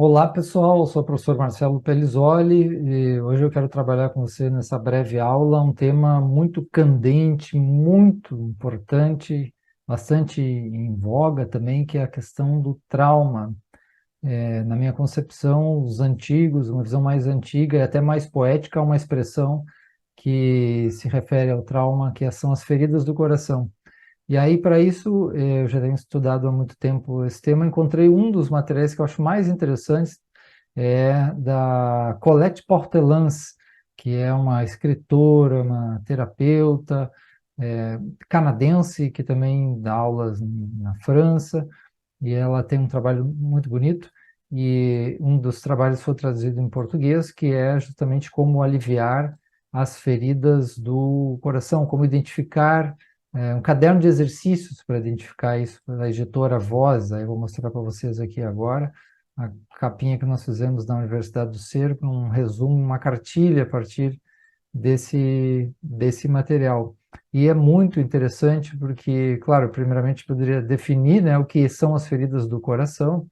Olá, pessoal. Eu sou o professor Marcelo Pellizzoli e hoje eu quero trabalhar com você nessa breve aula um tema muito candente, muito importante, bastante em voga também, que é a questão do trauma. Na minha concepção, os antigos, uma visão mais antiga e até mais poética, uma expressão que se refere ao trauma, que são as feridas do coração. E aí, para isso, eu já tenho estudado há muito tempo esse tema, encontrei um dos materiais que eu acho mais interessantes, da Colette Portelance, que é uma escritora, uma terapeuta, é, canadense, que também dá aulas na França, e ela tem um trabalho muito bonito, e um dos trabalhos foi traduzido em português, que é justamente como aliviar as feridas do coração, como identificar, um caderno de exercícios para identificar isso, da editora Voz. Aí eu vou mostrar para vocês aqui agora a capinha que nós fizemos na Universidade do Ser, com um resumo, uma cartilha a partir desse material. E é muito interessante porque, claro, primeiramente poderia definir, né, o que são as feridas do coração,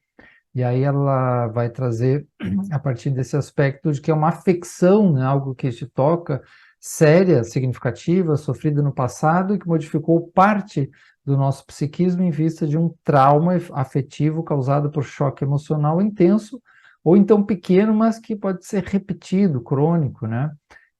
e aí ela vai trazer, a partir desse aspecto, de que é uma afecção, né, algo que te toca, séria, significativa, sofrida no passado e que modificou parte do nosso psiquismo em vista de um trauma afetivo causado por choque emocional intenso, ou então pequeno, mas que pode ser repetido, crônico, né?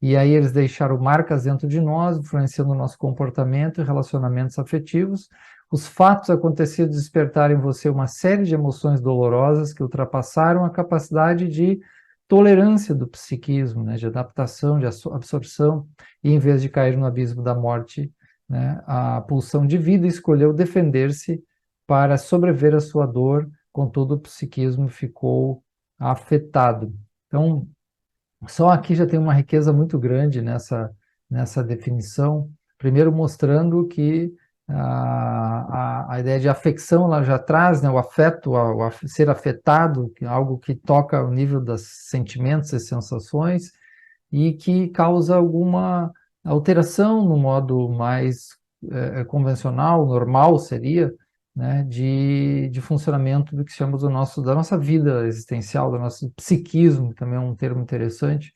E aí eles deixaram marcas dentro de nós, influenciando o nosso comportamento e relacionamentos afetivos. Os fatos acontecidos despertaram em você uma série de emoções dolorosas que ultrapassaram a capacidade de tolerância do psiquismo, né, de adaptação, de absorção, e em vez de cair no abismo da morte, né, a pulsão de vida escolheu defender-se para sobreviver à sua dor, contudo o psiquismo ficou afetado. Então, só aqui já tem uma riqueza muito grande nessa definição, primeiro mostrando que a ideia de afecção ela já traz, né, o afeto, ser afetado, que é algo que toca o nível dos sentimentos e sensações, e que causa alguma alteração no modo mais convencional, normal seria, né, de funcionamento do que chamamos da nossa vida existencial, do nosso psiquismo, também é um termo interessante,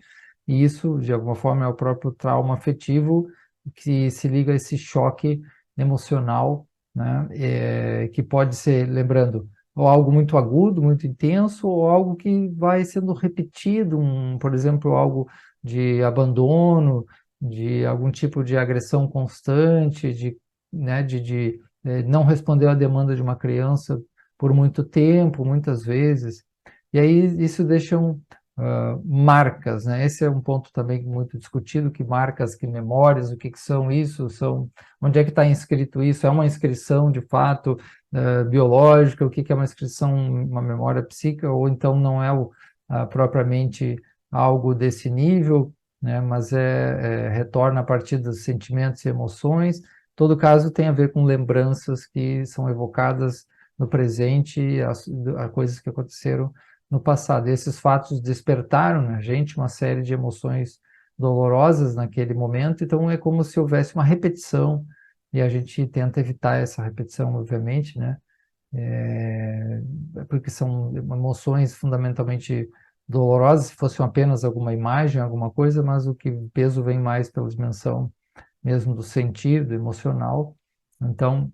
e isso, de alguma forma, é o próprio trauma afetivo que se liga a esse choque emocional, né, que pode ser, lembrando, ou algo muito agudo, muito intenso, ou algo que vai sendo repetido, por exemplo, algo de abandono, de algum tipo de agressão constante, né, não responder à demanda de uma criança por muito tempo, muitas vezes. E aí isso deixa marcas, né? Esse é um ponto também muito discutido, que marcas, que memórias, o que, que são isso? Onde é que está inscrito isso? É uma inscrição de fato biológica? O que, que é uma inscrição, uma memória psíquica? Ou então não é propriamente algo desse nível, né? Mas retorna a partir dos sentimentos e emoções. Todo caso tem a ver com lembranças que são evocadas no presente, a coisas que aconteceram no passado. E esses fatos despertaram na gente uma série de emoções dolorosas naquele momento, então é como se houvesse uma repetição, e a gente tenta evitar essa repetição, obviamente, né? É, porque são emoções fundamentalmente dolorosas, se fosse apenas alguma imagem, alguma coisa, mas o peso vem mais pela dimensão mesmo do sentido emocional. Então,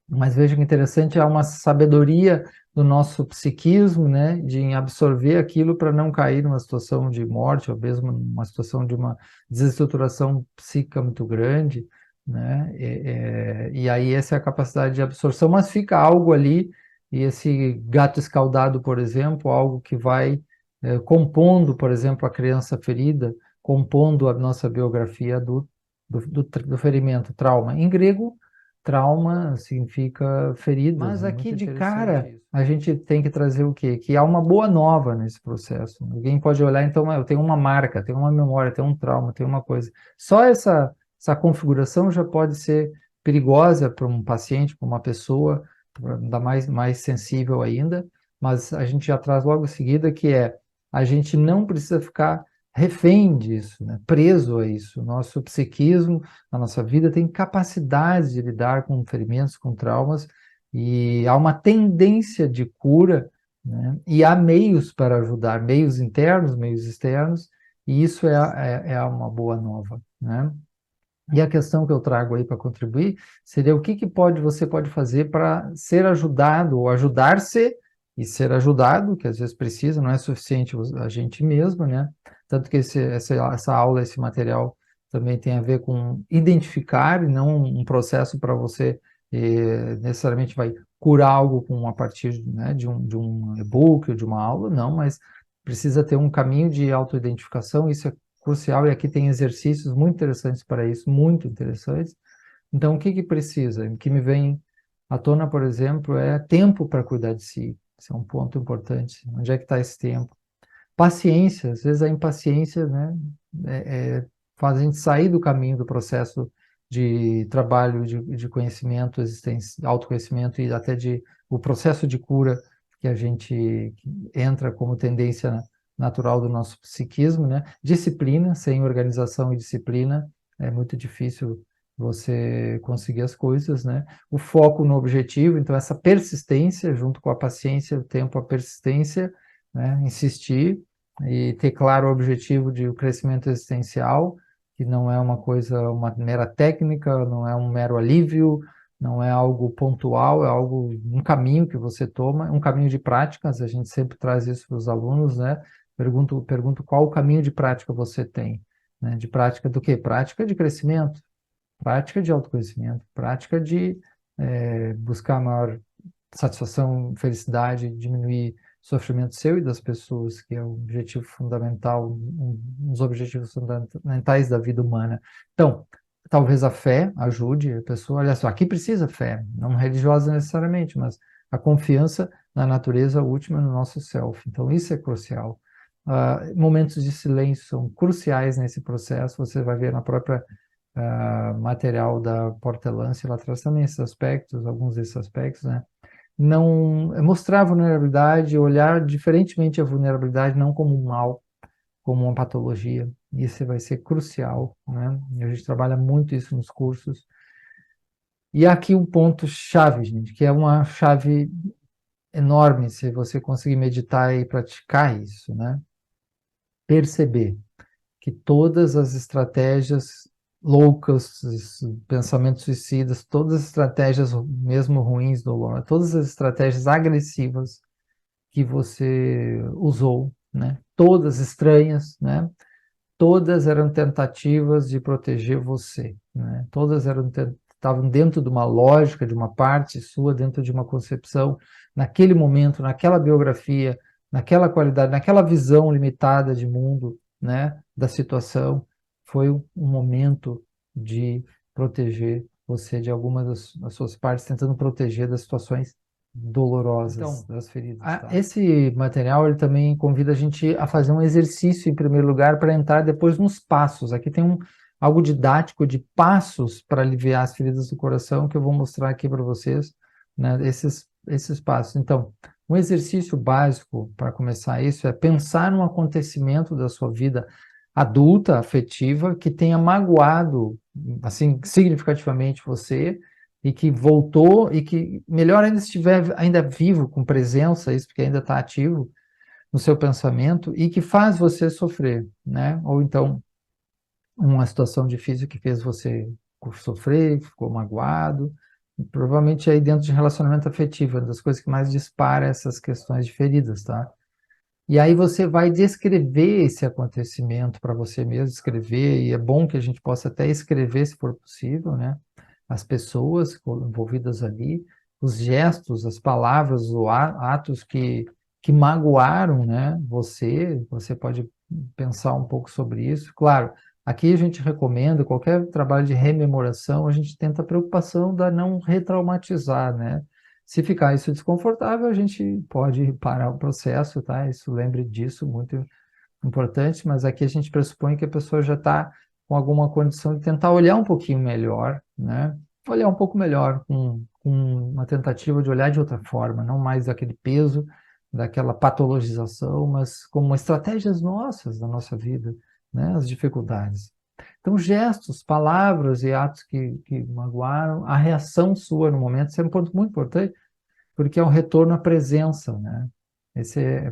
mas veja que interessante, há uma sabedoria do nosso psiquismo, né, de absorver aquilo para não cair numa situação de morte, ou mesmo numa situação de uma desestruturação psíquica muito grande, né, e aí essa é a capacidade de absorção, mas fica algo ali, e esse gato escaldado, por exemplo, algo que vai compondo, por exemplo, a criança ferida, compondo a nossa biografia do ferimento, trauma. Em grego, trauma significa feridas. Mas aqui de cara, a gente tem que trazer o quê? Que há uma boa nova nesse processo. Alguém pode olhar, então, eu tenho uma marca, tenho uma memória, tenho um trauma, tenho uma coisa. Só essa configuração já pode ser perigosa para um paciente, para uma pessoa, ainda mais sensível ainda, mas a gente já traz logo em seguida que a gente não precisa ficar refém disso, né? Preso a isso. Nosso psiquismo, a nossa vida tem capacidade de lidar com ferimentos, com traumas, e há uma tendência de cura, né? E há meios para ajudar, meios internos, meios externos, e isso é uma boa nova, né? E a questão que eu trago aí para contribuir seria o que você pode fazer para ser ajudado ou ajudar-se e ser ajudado, que às vezes precisa, não é suficiente a gente mesmo, né? Tanto que essa aula, esse material também tem a ver com identificar e não um processo para você necessariamente vai curar algo a partir, né, de um e-book ou de uma aula, não, mas precisa ter um caminho de autoidentificação, isso é crucial, e aqui tem exercícios muito interessantes para isso, muito interessantes. Então, o que que precisa? O que me vem à tona, por exemplo, é tempo para cuidar de si. Esse é um ponto importante. Onde é que está esse tempo? Paciência, às vezes a impaciência, né, faz a gente sair do caminho do processo de trabalho, de conhecimento, autoconhecimento e até o processo de cura que a gente entra como tendência natural do nosso psiquismo, né? Disciplina, sem organização e disciplina, é muito difícil você conseguir as coisas, né? O foco no objetivo, então essa persistência, junto com a paciência, o tempo, a persistência, né? Insistir e ter claro o objetivo de o crescimento existencial, que não é uma coisa, uma mera técnica, não é um mero alívio, não é algo pontual, é algo, um caminho que você toma, um caminho de práticas, a gente sempre traz isso para os alunos, né? Pergunto qual o caminho de prática você tem, né? De prática do quê? Prática de crescimento, prática de autoconhecimento, prática de buscar maior satisfação, felicidade, diminuir o sofrimento seu e das pessoas, que é o objetivo fundamental, um dos objetivos fundamentais da vida humana. Então, talvez a fé ajude a pessoa, olha só, aqui precisa fé, não religiosa necessariamente, mas a confiança na natureza última, no nosso self. Então, isso é crucial. Momentos de silêncio são cruciais nesse processo, você vai ver na própria material da Portelance, ela traz também esses aspectos, alguns desses aspectos, né? Não mostrar a vulnerabilidade, olhar diferentemente a vulnerabilidade, não como um mal, como uma patologia. Isso vai ser crucial, né? E a gente trabalha muito isso nos cursos. E aqui um ponto chave, gente, que é uma chave enorme se você conseguir meditar e praticar isso, né? Perceber que todas as estratégias loucas, pensamentos suicidas, todas as estratégias mesmo ruins, dolorosas, todas as estratégias agressivas que você usou, né? Todas estranhas, né? Todas eram tentativas de proteger você, né? Todas estavam dentro de uma lógica, de uma parte sua, dentro de uma concepção, naquele momento, naquela biografia, naquela qualidade, naquela visão limitada de mundo, né? Da situação, foi um momento de proteger você de algumas das suas partes, tentando proteger das situações dolorosas, então, das feridas. Tá? Esse material ele também convida a gente a fazer um exercício em primeiro lugar para entrar depois nos passos. Aqui tem algo didático de passos para aliviar as feridas do coração que eu vou mostrar aqui para vocês, né? Esses passos. Então, um exercício básico para começar isso é pensar num acontecimento da sua vida adulta, afetiva, que tenha magoado assim significativamente você e que voltou e que, melhor ainda, se estiver ainda vivo, com presença, isso porque ainda está ativo no seu pensamento e que faz você sofrer, né? Ou então uma situação difícil que fez você sofrer, ficou magoado, provavelmente aí dentro de relacionamento afetivo, é uma das coisas que mais dispara essas questões de feridas, tá? E aí você vai descrever esse acontecimento para você mesmo, escrever, e é bom que a gente possa até escrever, se for possível, né? As pessoas envolvidas ali, os gestos, as palavras, os atos que magoaram, né? Você pode pensar um pouco sobre isso. Claro, aqui a gente recomenda, qualquer trabalho de rememoração, a gente tenta a preocupação da não retraumatizar, né? Se ficar isso desconfortável, a gente pode parar o processo, tá? Isso, lembre disso, muito importante, mas aqui a gente pressupõe que a pessoa já está com alguma condição de tentar olhar um pouquinho melhor, né? Olhar um pouco melhor, com uma tentativa de olhar de outra forma, não mais daquele peso, daquela patologização, mas como estratégias nossas da nossa vida, né? As dificuldades. Então, gestos, palavras e atos que magoaram, a reação sua no momento, isso é um ponto muito importante, porque é um retorno à presença, né?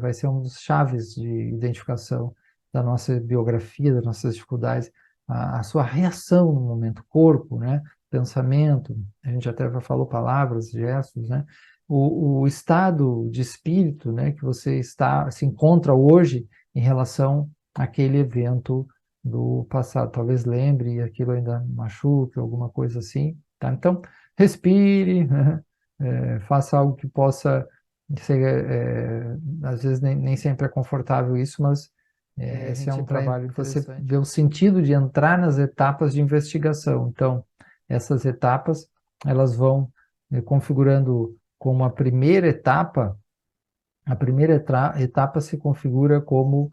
Vai ser um dos chaves de identificação da nossa biografia, das nossas dificuldades, a sua reação no momento, corpo, né? Pensamento, a gente até já falou palavras, gestos, né? O estado de espírito, né, que você se encontra hoje em relação àquele evento do passado. Talvez lembre e aquilo ainda machuque, alguma coisa assim, tá? Então, respire, né? Faça algo que possa ser, às vezes nem sempre é confortável isso, mas esse é um trabalho que você vê o sentido de entrar nas etapas de investigação. Então, essas etapas, elas vão configurando como a primeira etapa se configura como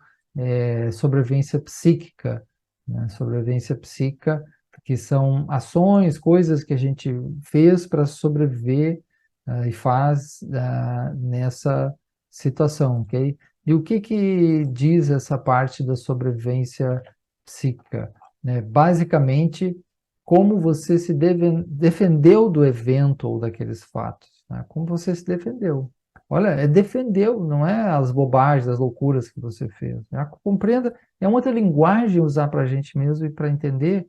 sobrevivência psíquica, né? Sobrevivência psíquica, que são ações, coisas que a gente fez para sobreviver e faz nessa situação, ok? E o que diz essa parte da sobrevivência psíquica, né? Basicamente, como você se defendeu do evento ou daqueles fatos, né? Como você se defendeu. Olha, defendeu, não é as bobagens, as loucuras que você fez. Né? Compreenda, é uma outra linguagem usar para a gente mesmo e para entender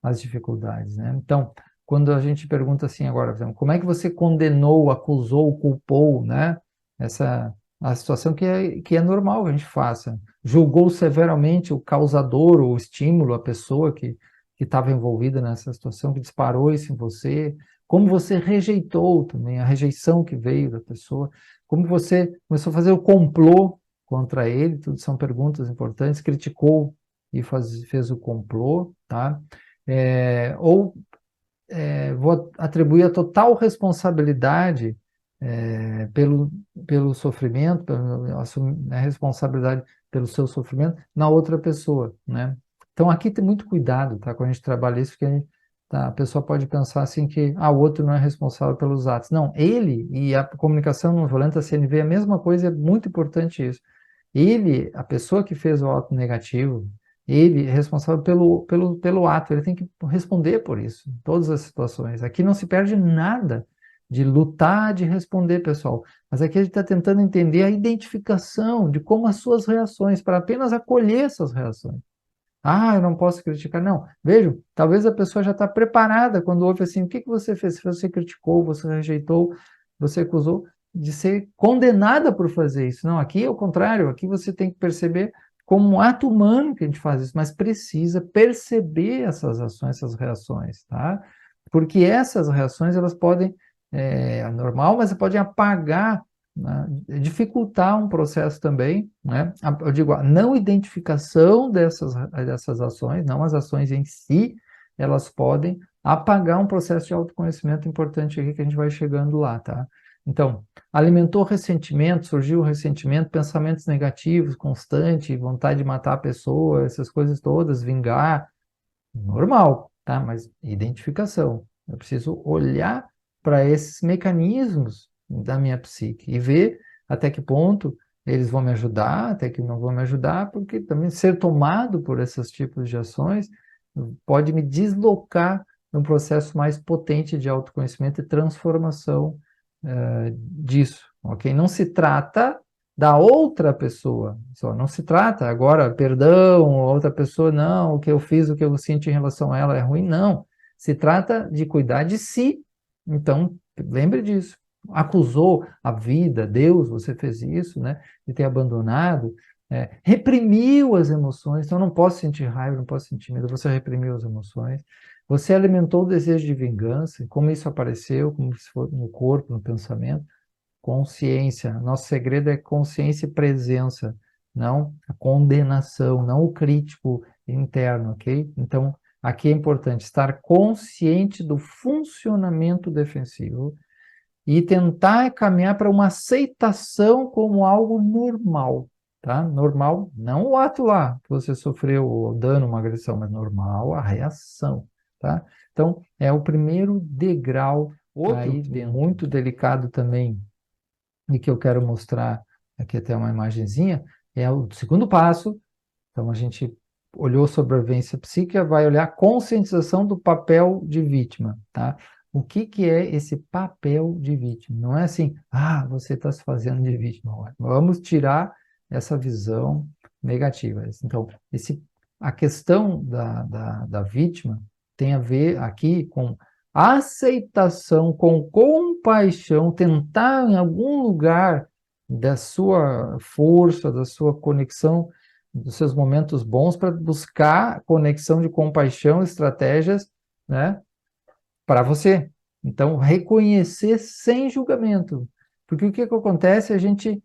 as dificuldades, né? Então, quando a gente pergunta assim agora, por exemplo, como é que você condenou, acusou, culpou, né? Essa a situação que é normal que a gente faça. Julgou severamente o causador, o estímulo, a pessoa que estava envolvida nessa situação, que disparou isso em você, como você rejeitou também, a rejeição que veio da pessoa, como você começou a fazer o complô contra ele, tudo são perguntas importantes, criticou e fez o complô, tá? Ou vou atribuir a total responsabilidade pelo, pelo sofrimento, assumir a responsabilidade pelo seu sofrimento na outra pessoa, né? Então aqui tem muito cuidado, tá? Quando a gente trabalha isso, porque a pessoa pode pensar assim que o outro não é responsável pelos atos. Não, ele e a comunicação não violenta, a CNV, é a mesma coisa, é muito importante isso. Ele, a pessoa que fez o ato negativo, ele é responsável pelo ato, ele tem que responder por isso, em todas as situações. Aqui não se perde nada de lutar, de responder, pessoal. Mas aqui a gente está tentando entender a identificação de como as suas reações, para apenas acolher essas reações. Eu não posso criticar. Não, vejam, talvez a pessoa já está preparada quando ouve assim, o que você fez? Se você criticou, você rejeitou, você acusou de ser condenada por fazer isso. Não, aqui é o contrário, aqui você tem que perceber como um ato humano que a gente faz isso, mas precisa perceber essas ações, essas reações, tá? Porque essas reações, elas podem, normal, mas podem apagar, né, dificultar um processo também, né? Eu digo, a não identificação dessas ações, não as ações em si, elas podem apagar um processo de autoconhecimento importante aqui que a gente vai chegando lá, tá? Então, alimentou ressentimento, surgiu ressentimento, pensamentos negativos, constante, vontade de matar a pessoa, essas coisas todas, vingar, normal, tá? Mas identificação. Eu preciso olhar para esses mecanismos da minha psique e ver até que ponto eles vão me ajudar, até que não vão me ajudar, porque também ser tomado por esses tipos de ações pode me deslocar num processo mais potente de autoconhecimento e transformação disso, ok? Não se trata da outra pessoa, só não se trata agora, perdão, outra pessoa, não, o que eu fiz, o que eu sinto em relação a ela é ruim, não. Se trata de cuidar de si. Então, lembre disso. Acusou a vida, Deus, você fez isso, né? De ter abandonado, reprimiu as emoções, então eu não posso sentir raiva, não posso sentir medo, você reprimiu as emoções. Você alimentou o desejo de vingança, como isso apareceu, como se for no corpo, no pensamento. Consciência. Nosso segredo é consciência e presença, não a condenação, não o crítico interno, ok? Então, aqui é importante estar consciente do funcionamento defensivo e tentar caminhar para uma aceitação como algo normal, tá? Normal, não o ato lá que você sofreu o dano, uma agressão, mas normal a reação, tá? Então, é o primeiro degrau aí muito delicado também e que eu quero mostrar aqui até uma imagenzinha, é o segundo passo. Então, a gente olhou sobrevivência psíquica, vai olhar a conscientização do papel de vítima, tá? o que que é esse papel de vítima. Não é assim, ah, você está se fazendo de vítima. Vamos tirar essa visão negativa. Então, a questão da vítima tem a ver aqui com aceitação, com compaixão, tentar em algum lugar da sua força, da sua conexão, dos seus momentos bons para buscar conexão de compaixão, estratégias, né, para você. Então, reconhecer sem julgamento. Porque o que acontece? A gente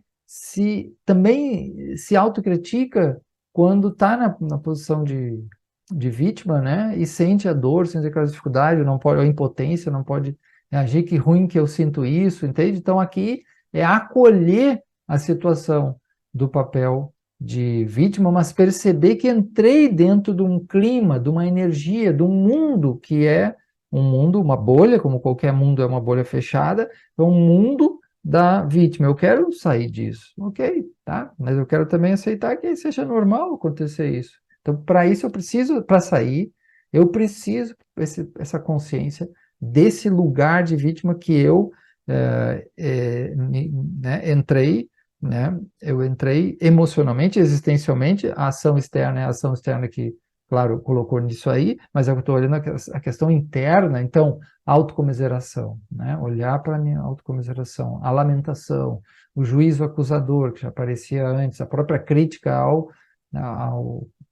também se autocritica quando está na posição de vítima, né? E sente a dor, sente aquela dificuldade, não pode, a impotência, não pode agir, que ruim que eu sinto isso, entende? Então, aqui é acolher a situação do papel de vítima, mas perceber que entrei dentro de um clima, de uma energia, de um mundo que é um mundo, uma bolha, como qualquer mundo é uma bolha fechada, é um mundo da vítima. Eu quero sair disso, ok, tá? Mas eu quero também aceitar que seja normal acontecer isso. Então, para isso eu preciso, para sair, eu preciso essa consciência desse lugar de vítima que eu né, entrei, né? Eu entrei emocionalmente, existencialmente, a ação externa é a ação externa que claro, colocou nisso aí, mas eu estou olhando a questão interna, então, autocomiseração, né? Olhar para a minha autocomiseração, a lamentação, o juízo acusador, que já aparecia antes, a própria crítica ao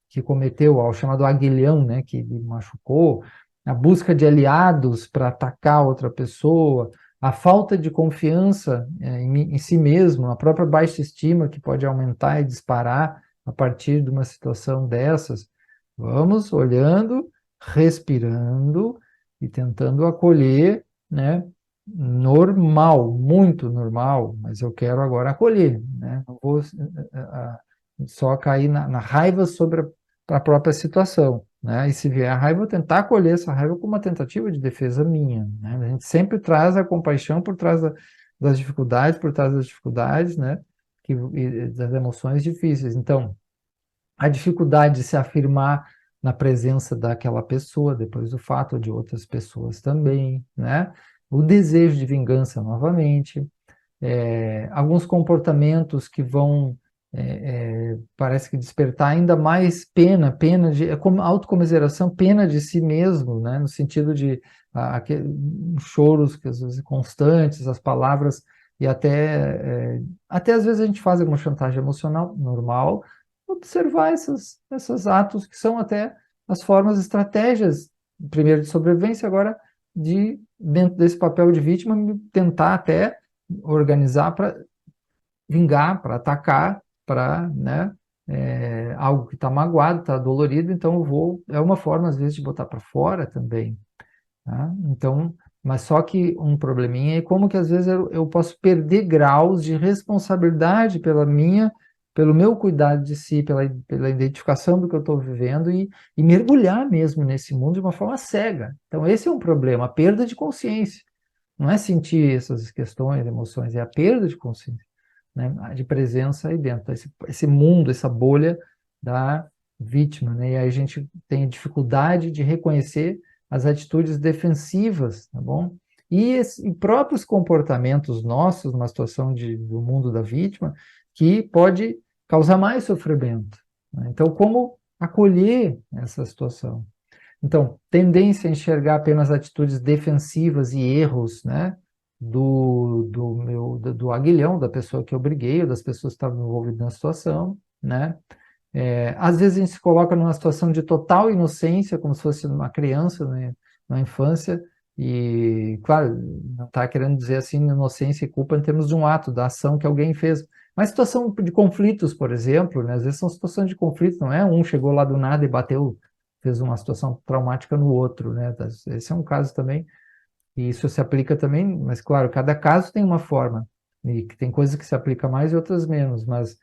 que cometeu, ao chamado aguilhão, né? Que me machucou, a busca de aliados para atacar outra pessoa, a falta de confiança em si mesmo, a própria baixa estima que pode aumentar e disparar a partir de uma situação dessas. Vamos olhando, respirando e tentando acolher, né? Normal, muito normal, mas eu quero agora acolher, né? Não vou só cair na raiva sobre a própria situação, né? E se vier a raiva, eu tentar acolher essa raiva como uma tentativa de defesa minha, né? A gente sempre traz a compaixão por trás das dificuldades, por trás das dificuldades, né? E das emoções difíceis. Então, a dificuldade de se afirmar na presença daquela pessoa, depois do fato de outras pessoas também, né? O desejo de vingança novamente, alguns comportamentos que vão, parece que despertar ainda mais pena de, é como autocomiseração, pena de si mesmo, né? No sentido de choros que às vezes constantes, as palavras, e até às vezes a gente faz alguma chantagem emocional, normal, observar esses atos que são até as formas, estratégias, primeiro de sobrevivência, agora dentro desse papel de vítima, tentar até organizar para vingar, para atacar, para, né, algo que está magoado, está dolorido, então é uma forma às vezes de botar para fora também, tá? Então, mas só que um probleminha é como que às vezes eu posso perder graus de responsabilidade pelo meu cuidado de si, pela identificação do que eu estou vivendo e mergulhar mesmo nesse mundo de uma forma cega. Então, esse é um problema, a perda de consciência. Não é sentir essas questões, emoções, é a perda de consciência, né? De presença aí dentro, esse mundo, essa bolha da vítima, né? E aí a gente tem dificuldade de reconhecer as atitudes defensivas, tá bom? E próprios comportamentos nossos numa situação do mundo da vítima que pode causar mais sofrimento, né? Então, como acolher essa situação? Então, tendência a enxergar apenas atitudes defensivas e erros, né, do aguilhão, da pessoa que eu briguei, ou das pessoas que estavam envolvidas na situação, né? Às vezes a gente se coloca numa situação de total inocência, como se fosse uma criança, né, na infância, e, claro, não está querendo dizer assim inocência e culpa em termos de um ato, da ação que alguém fez. Mas situação de conflitos, por exemplo, né, às vezes são situações de conflito, não é um chegou lá do nada e bateu, fez uma situação traumática no outro, né? Esse é um caso também, e isso se aplica também, mas, claro, cada caso tem uma forma, e que tem coisas que se aplicam mais e outras menos, mas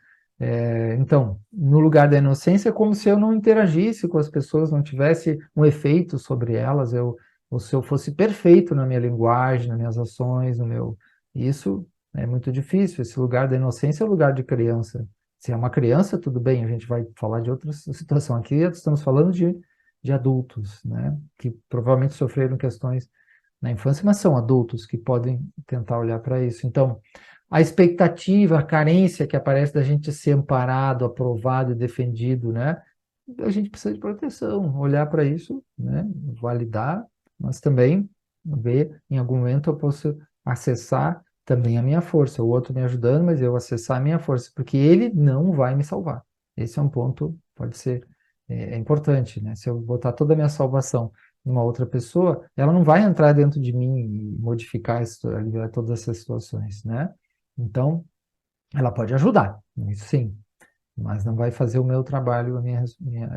então, no lugar da inocência, é como se eu não interagisse com as pessoas, não tivesse um efeito sobre elas, ou se eu fosse perfeito na minha linguagem, nas minhas ações, no meu... Isso é muito difícil, esse lugar da inocência é o lugar de criança. Se é uma criança, tudo bem, a gente vai falar de outra situação. Aqui estamos falando de adultos, né, que provavelmente sofreram questões na infância, mas são adultos que podem tentar olhar para isso. Então, a expectativa, a carência que aparece da gente ser amparado, aprovado e defendido, né? A gente precisa de proteção, olhar para isso, né? Validar, mas também ver, em algum momento eu posso acessar também a minha força, o outro me ajudando, mas eu acessar a minha força, porque ele não vai me salvar. Esse é um ponto, pode ser, é importante, né? Se eu botar toda a minha salvação numa outra pessoa, ela não vai entrar dentro de mim e modificar aliviar todas essas situações, né? Então, ela pode ajudar, isso sim, mas não vai fazer o meu trabalho, minha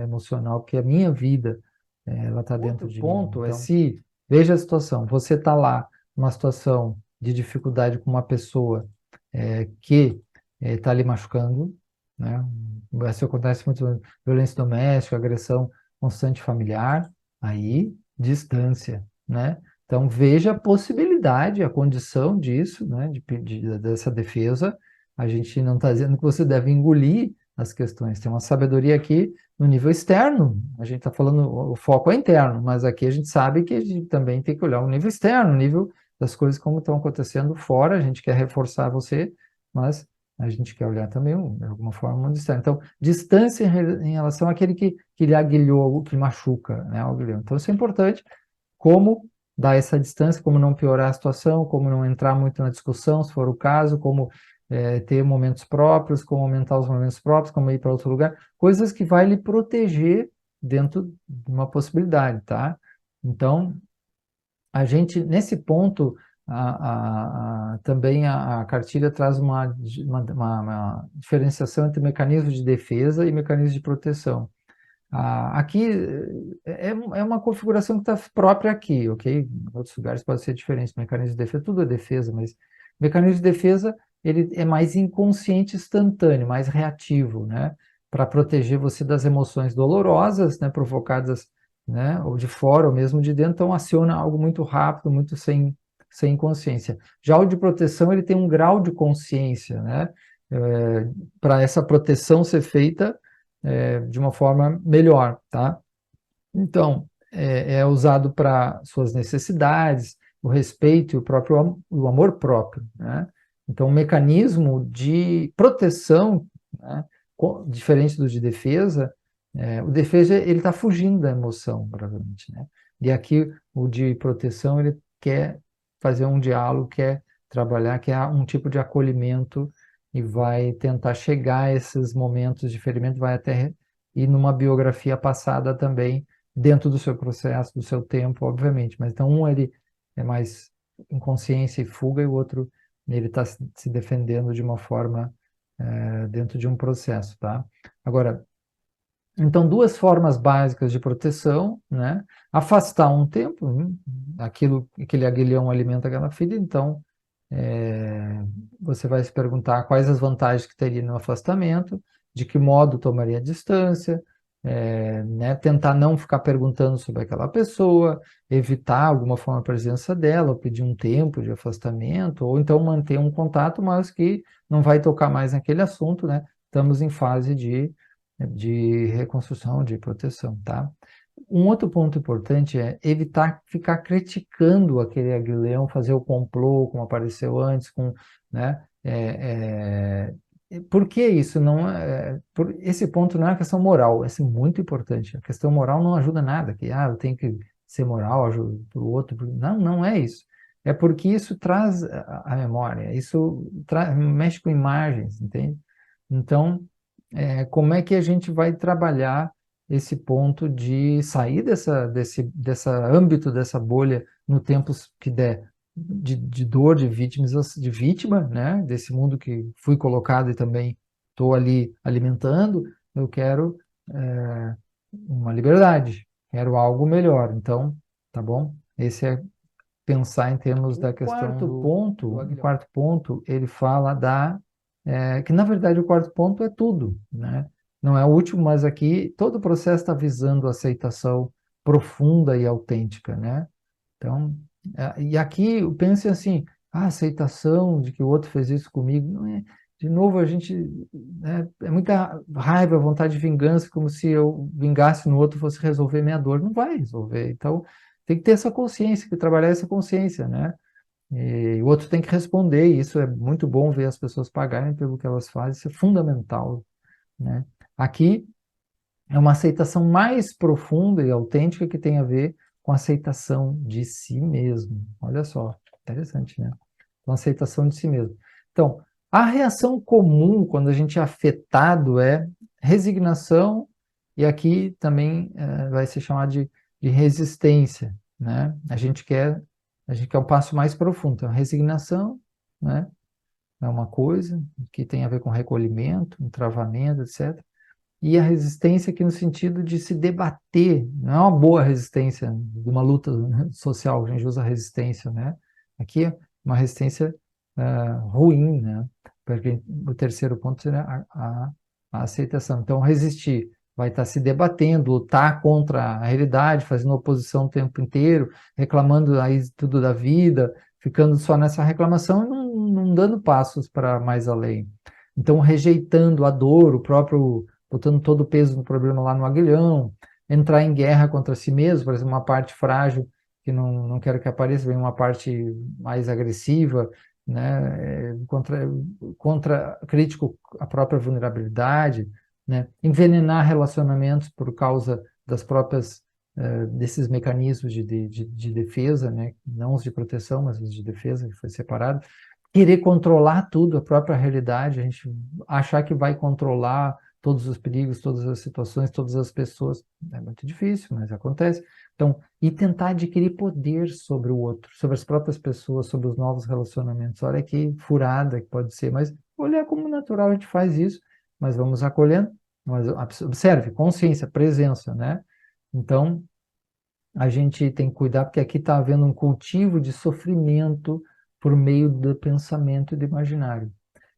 emocional, porque a minha vida, ela está dentro de mim. Outro ponto é se, veja a situação, você está lá, numa situação de dificuldade com uma pessoa que está lhe machucando, né? Isso acontece muito, violência doméstica, agressão constante familiar, aí, distância, né? Então, veja a possibilidade, a condição disso, né, dessa defesa. A gente não está dizendo que você deve engolir as questões. Tem uma sabedoria aqui no nível externo. A gente está falando, o foco é interno, mas aqui a gente sabe que a gente também tem que olhar o nível externo, o nível das coisas como estão acontecendo fora. A gente quer reforçar você, mas a gente quer olhar também, de alguma forma, o mundo externo. Então, distância em relação àquele que lhe aguilhou, que machuca, né, o aguilhão. Então, isso é importante. Como dar essa distância, como não piorar a situação, como não entrar muito na discussão, se for o caso, como ter momentos próprios, como aumentar os momentos próprios, como ir para outro lugar, coisas que vai lhe proteger dentro de uma possibilidade, tá? Então, a gente, nesse ponto, também a cartilha traz uma diferenciação entre mecanismos de defesa e mecanismos de proteção. Aqui é uma configuração que está própria aqui, ok? Em outros lugares pode ser diferente. Mecanismo de defesa, tudo é defesa, mas mecanismo de defesa ele é mais inconsciente, instantâneo, mais reativo, né? Para proteger você das emoções dolorosas, né? Provocadas, né? Ou de fora, ou mesmo de dentro, então aciona algo muito rápido, muito sem consciência. Já o de proteção, ele tem um grau de consciência, né? Para essa proteção ser feita de uma forma melhor, tá? Então, é usado para suas necessidades, o respeito e o amor próprio, né? Então, um mecanismo de proteção, né, diferente do de defesa, o defesa ele está fugindo da emoção, provavelmente, né? E aqui o de proteção ele quer fazer um diálogo, quer trabalhar, quer um tipo de acolhimento e vai tentar chegar a esses momentos de ferimento, vai até ir numa biografia passada também dentro do seu processo, do seu tempo, obviamente. Mas então um ele é mais inconsciência e fuga e o outro ele está se defendendo de uma forma dentro de um processo, tá? Agora, então duas formas básicas de proteção, né? Afastar um tempo, aquele aguilhão alimenta aquela ferida, então você vai se perguntar quais as vantagens que teria no afastamento, de que modo tomaria a distância, né, tentar não ficar perguntando sobre aquela pessoa, evitar alguma forma a presença dela, ou pedir um tempo de afastamento, ou então manter um contato, mas que não vai tocar mais naquele assunto, né? Estamos em fase de reconstrução, de proteção, tá? Um outro ponto importante é evitar ficar criticando aquele aguilhão, fazer o complô, como apareceu antes, né? Por que isso não esse ponto não é uma questão moral, é muito importante. A questão moral não ajuda nada, que eu tenho que ser moral, ajuda para o outro. Não, não é isso. É porque isso traz a memória, isso mexe com imagens, entende? Então, como é que a gente vai trabalhar esse ponto de sair dessa âmbito, dessa bolha, no tempo que der de dor, de vítima, né? Desse mundo que fui colocado e também estou ali alimentando, eu quero uma liberdade, quero algo melhor. Então, tá bom? Esse é pensar em termos da questão o quarto ponto, ele fala que na verdade o quarto ponto é tudo, né? Não é o último, mas aqui todo o processo está visando a aceitação profunda e autêntica, né? Então, e aqui pense assim, a aceitação de que o outro fez isso comigo, não é, de novo a gente, né, é muita raiva, vontade de vingança, como se eu vingasse no outro fosse resolver minha dor, não vai resolver. Então, Tem que ter essa consciência, que trabalhar essa consciência, né? E o outro tem que responder, e isso é muito bom ver as pessoas pagarem pelo que elas fazem, isso é fundamental, né? Aqui é uma aceitação mais profunda e autêntica que tem a ver com a aceitação de si mesmo. Olha só, interessante, né? Então, aceitação de si mesmo. Então, a reação comum quando a gente é afetado é resignação, e aqui também vai ser chamado de resistência, né? A gente quer um passo mais profundo. Então, resignação, né? É uma coisa que tem a ver com recolhimento, um travamento, etc. E a resistência aqui no sentido de se debater, não é uma boa resistência de uma luta, né, social, a gente usa resistência, né? Aqui é uma resistência ruim, né? Porque o terceiro ponto seria a aceitação. Então, resistir vai estar se debatendo, lutar contra a realidade, fazendo oposição o tempo inteiro, reclamando aí tudo da vida, ficando só nessa reclamação e não dando passos para mais além. Então, rejeitando a dor, o próprio botando todo o peso do problema lá no aguilhão, entrar em guerra contra si mesmo, por exemplo, uma parte frágil que não quero que apareça, vem uma parte mais agressiva, né, contra crítico à própria vulnerabilidade, né, envenenar relacionamentos por causa das próprias desses mecanismos de defesa, né, não os de proteção, mas os de defesa, que foi separado, querer controlar tudo, a própria realidade, a gente achar que vai controlar todos os perigos, todas as situações, todas as pessoas. É muito difícil, mas acontece. Então, e tentar adquirir poder sobre o outro, sobre as próprias pessoas, sobre os novos relacionamentos. Olha que furada que pode ser, mas olhar como natural a gente faz isso, mas vamos acolhendo. Mas observe, consciência, presença, né? Então, a gente tem que cuidar, porque aqui está havendo um cultivo de sofrimento por meio do pensamento e do imaginário.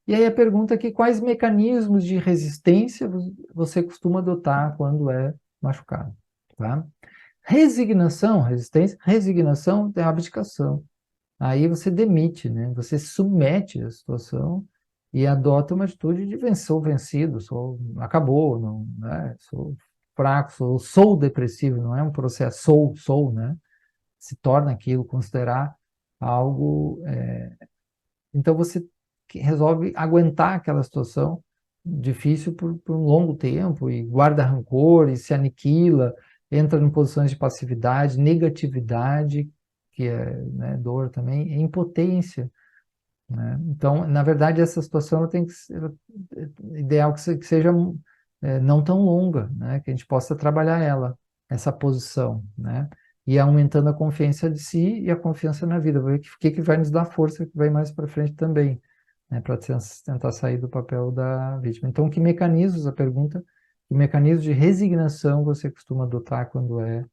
E aí a pergunta é que quais mecanismos de resistência você costuma adotar quando é machucado, tá? Resignação, resistência, resignação é abdicação. Aí você demite, né? Você submete a situação e adota uma atitude de sou vencido, acabou, não, né? Sou fraco, sou depressivo, não é um processo, sou, né? Se torna aquilo, considerar algo. Então você resolve aguentar aquela situação difícil por um longo tempo e guarda rancor e se aniquila, entra em posições de passividade, negatividade, que é, né, dor também, e impotência, né? Então, na verdade, essa situação tem que ser ideal que seja não tão longa, né? Que a gente possa trabalhar ela, essa posição, né? E aumentando a confiança de si e a confiança na vida, ver o que vai nos dar força, que vai mais para frente também, né? Para tentar sair do papel da vítima. Então, que mecanismos, a pergunta, que mecanismos de resignação você costuma adotar quando é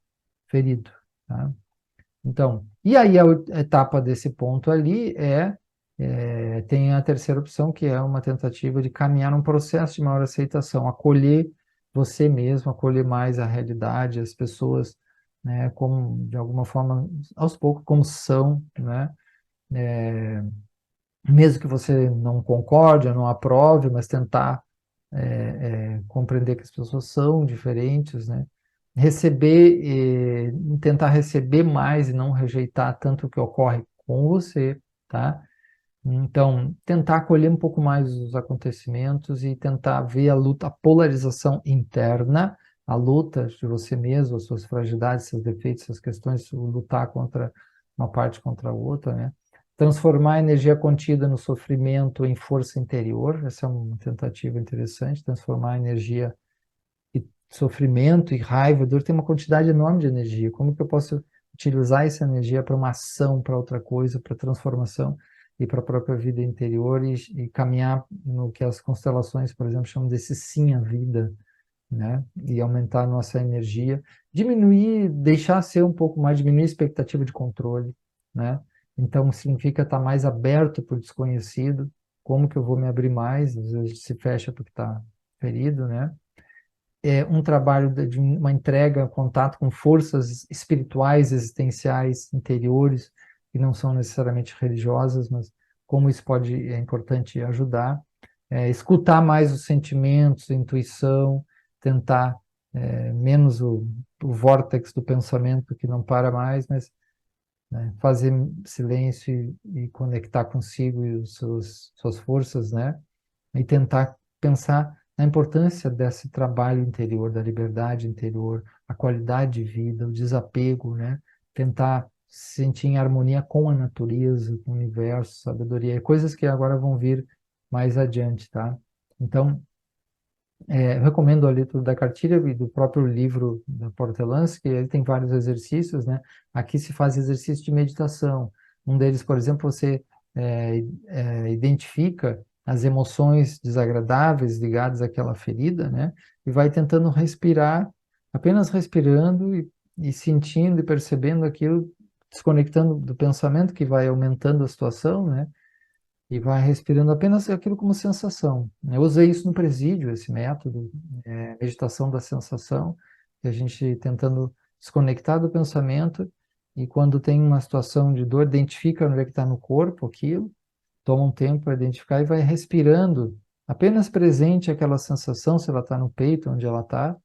ferido, tá? Então, e aí a etapa desse ponto ali tem a terceira opção, que é uma tentativa de caminhar num processo de maior aceitação, acolher você mesmo, acolher mais a realidade, as pessoas, né, como, de alguma forma, aos poucos, como são, né, mesmo que você não concorde, não aprove, mas tentar compreender que as pessoas são diferentes, né? Receber, tentar receber mais e não rejeitar tanto o que ocorre com você, tá? Então, tentar acolher um pouco mais os acontecimentos e tentar ver a luta, a polarização interna, a luta de você mesmo, as suas fragilidades, seus defeitos, suas questões, lutar contra uma parte contra a outra, né? Transformar a energia contida no sofrimento em força interior, essa é uma tentativa interessante, transformar a energia e sofrimento e raiva, dor, tem uma quantidade enorme de energia. Como que eu posso utilizar essa energia para uma ação, para outra coisa, para transformação e para a própria vida interior e caminhar no que as constelações, por exemplo, chamam desse sim à vida, né? E aumentar a nossa energia, diminuir, deixar ser um pouco mais, diminuir a expectativa de controle, né? Então significa estar mais aberto para o desconhecido. Como que eu vou me abrir mais? Às vezes se fecha porque está ferido, né? Um trabalho de uma entrega, contato com forças espirituais, existenciais, interiores, que não são necessariamente religiosas, mas como isso é importante ajudar. Escutar mais os sentimentos, a intuição, tentar menos o vórtice do pensamento que não para mais, mas, né, fazer silêncio e conectar consigo e os suas forças, né? E tentar pensar na importância desse trabalho interior, da liberdade interior, a qualidade de vida, o desapego, né? Tentar se sentir em harmonia com a natureza, com o universo, sabedoria, coisas que agora vão vir mais adiante, tá? Então, eu recomendo a leitura da cartilha e do próprio livro da Portelance, que ele tem vários exercícios, né? Aqui se faz exercício de meditação. Um deles, por exemplo, você identifica as emoções desagradáveis ligadas àquela ferida, né? E vai tentando respirar, apenas respirando e sentindo e percebendo aquilo, desconectando do pensamento que vai aumentando a situação, né? E vai respirando apenas aquilo como sensação. Eu usei isso no presídio, esse método, meditação da sensação, que a gente tentando desconectar do pensamento e quando tem uma situação de dor, identifica onde é que está no corpo aquilo, toma um tempo para identificar e vai respirando, apenas presente aquela sensação, se ela está no peito, onde ela está,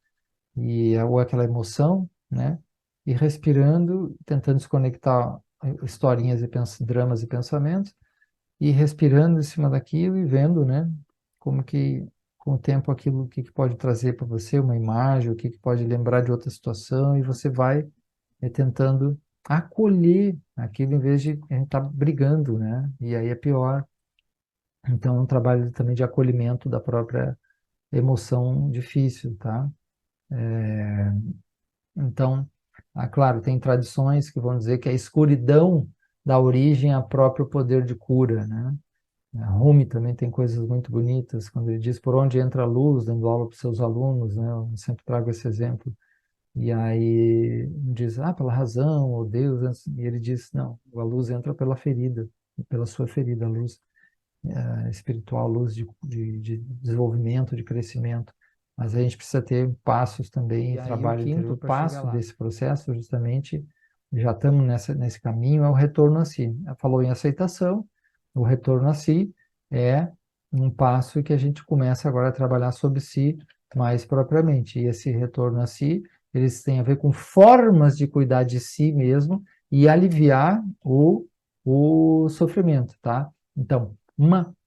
ou aquela emoção, né? E respirando, tentando desconectar historinhas e dramas e pensamentos, e respirando em cima daquilo e vendo, né, como que com o tempo aquilo o que, que pode trazer para você uma imagem, o que, que pode lembrar de outra situação e você vai tentando acolher aquilo em vez de a gente estar brigando, né? E aí é pior. Então é um trabalho também de acolhimento da própria emoção difícil, tá? Então, claro, tem tradições que vão dizer que a escuridão dá origem ao próprio poder de cura, né? Rumi também tem coisas muito bonitas, quando ele diz por onde entra a luz, dando aula para os seus alunos, né? Eu sempre trago esse exemplo. E aí diz, pela razão, ou Deus, e ele diz, não, a luz entra pela ferida, pela sua ferida, a luz espiritual, a luz de desenvolvimento, de crescimento. Mas a gente precisa ter passos também, e trabalho interior. O quinto passo desse processo, justamente, já estamos nesse caminho, é o retorno a si. Falou em aceitação, o retorno a si é um passo que a gente começa agora a trabalhar sobre si mais propriamente. E esse retorno a si, eles têm a ver com formas de cuidar de si mesmo e aliviar o sofrimento, tá? Então,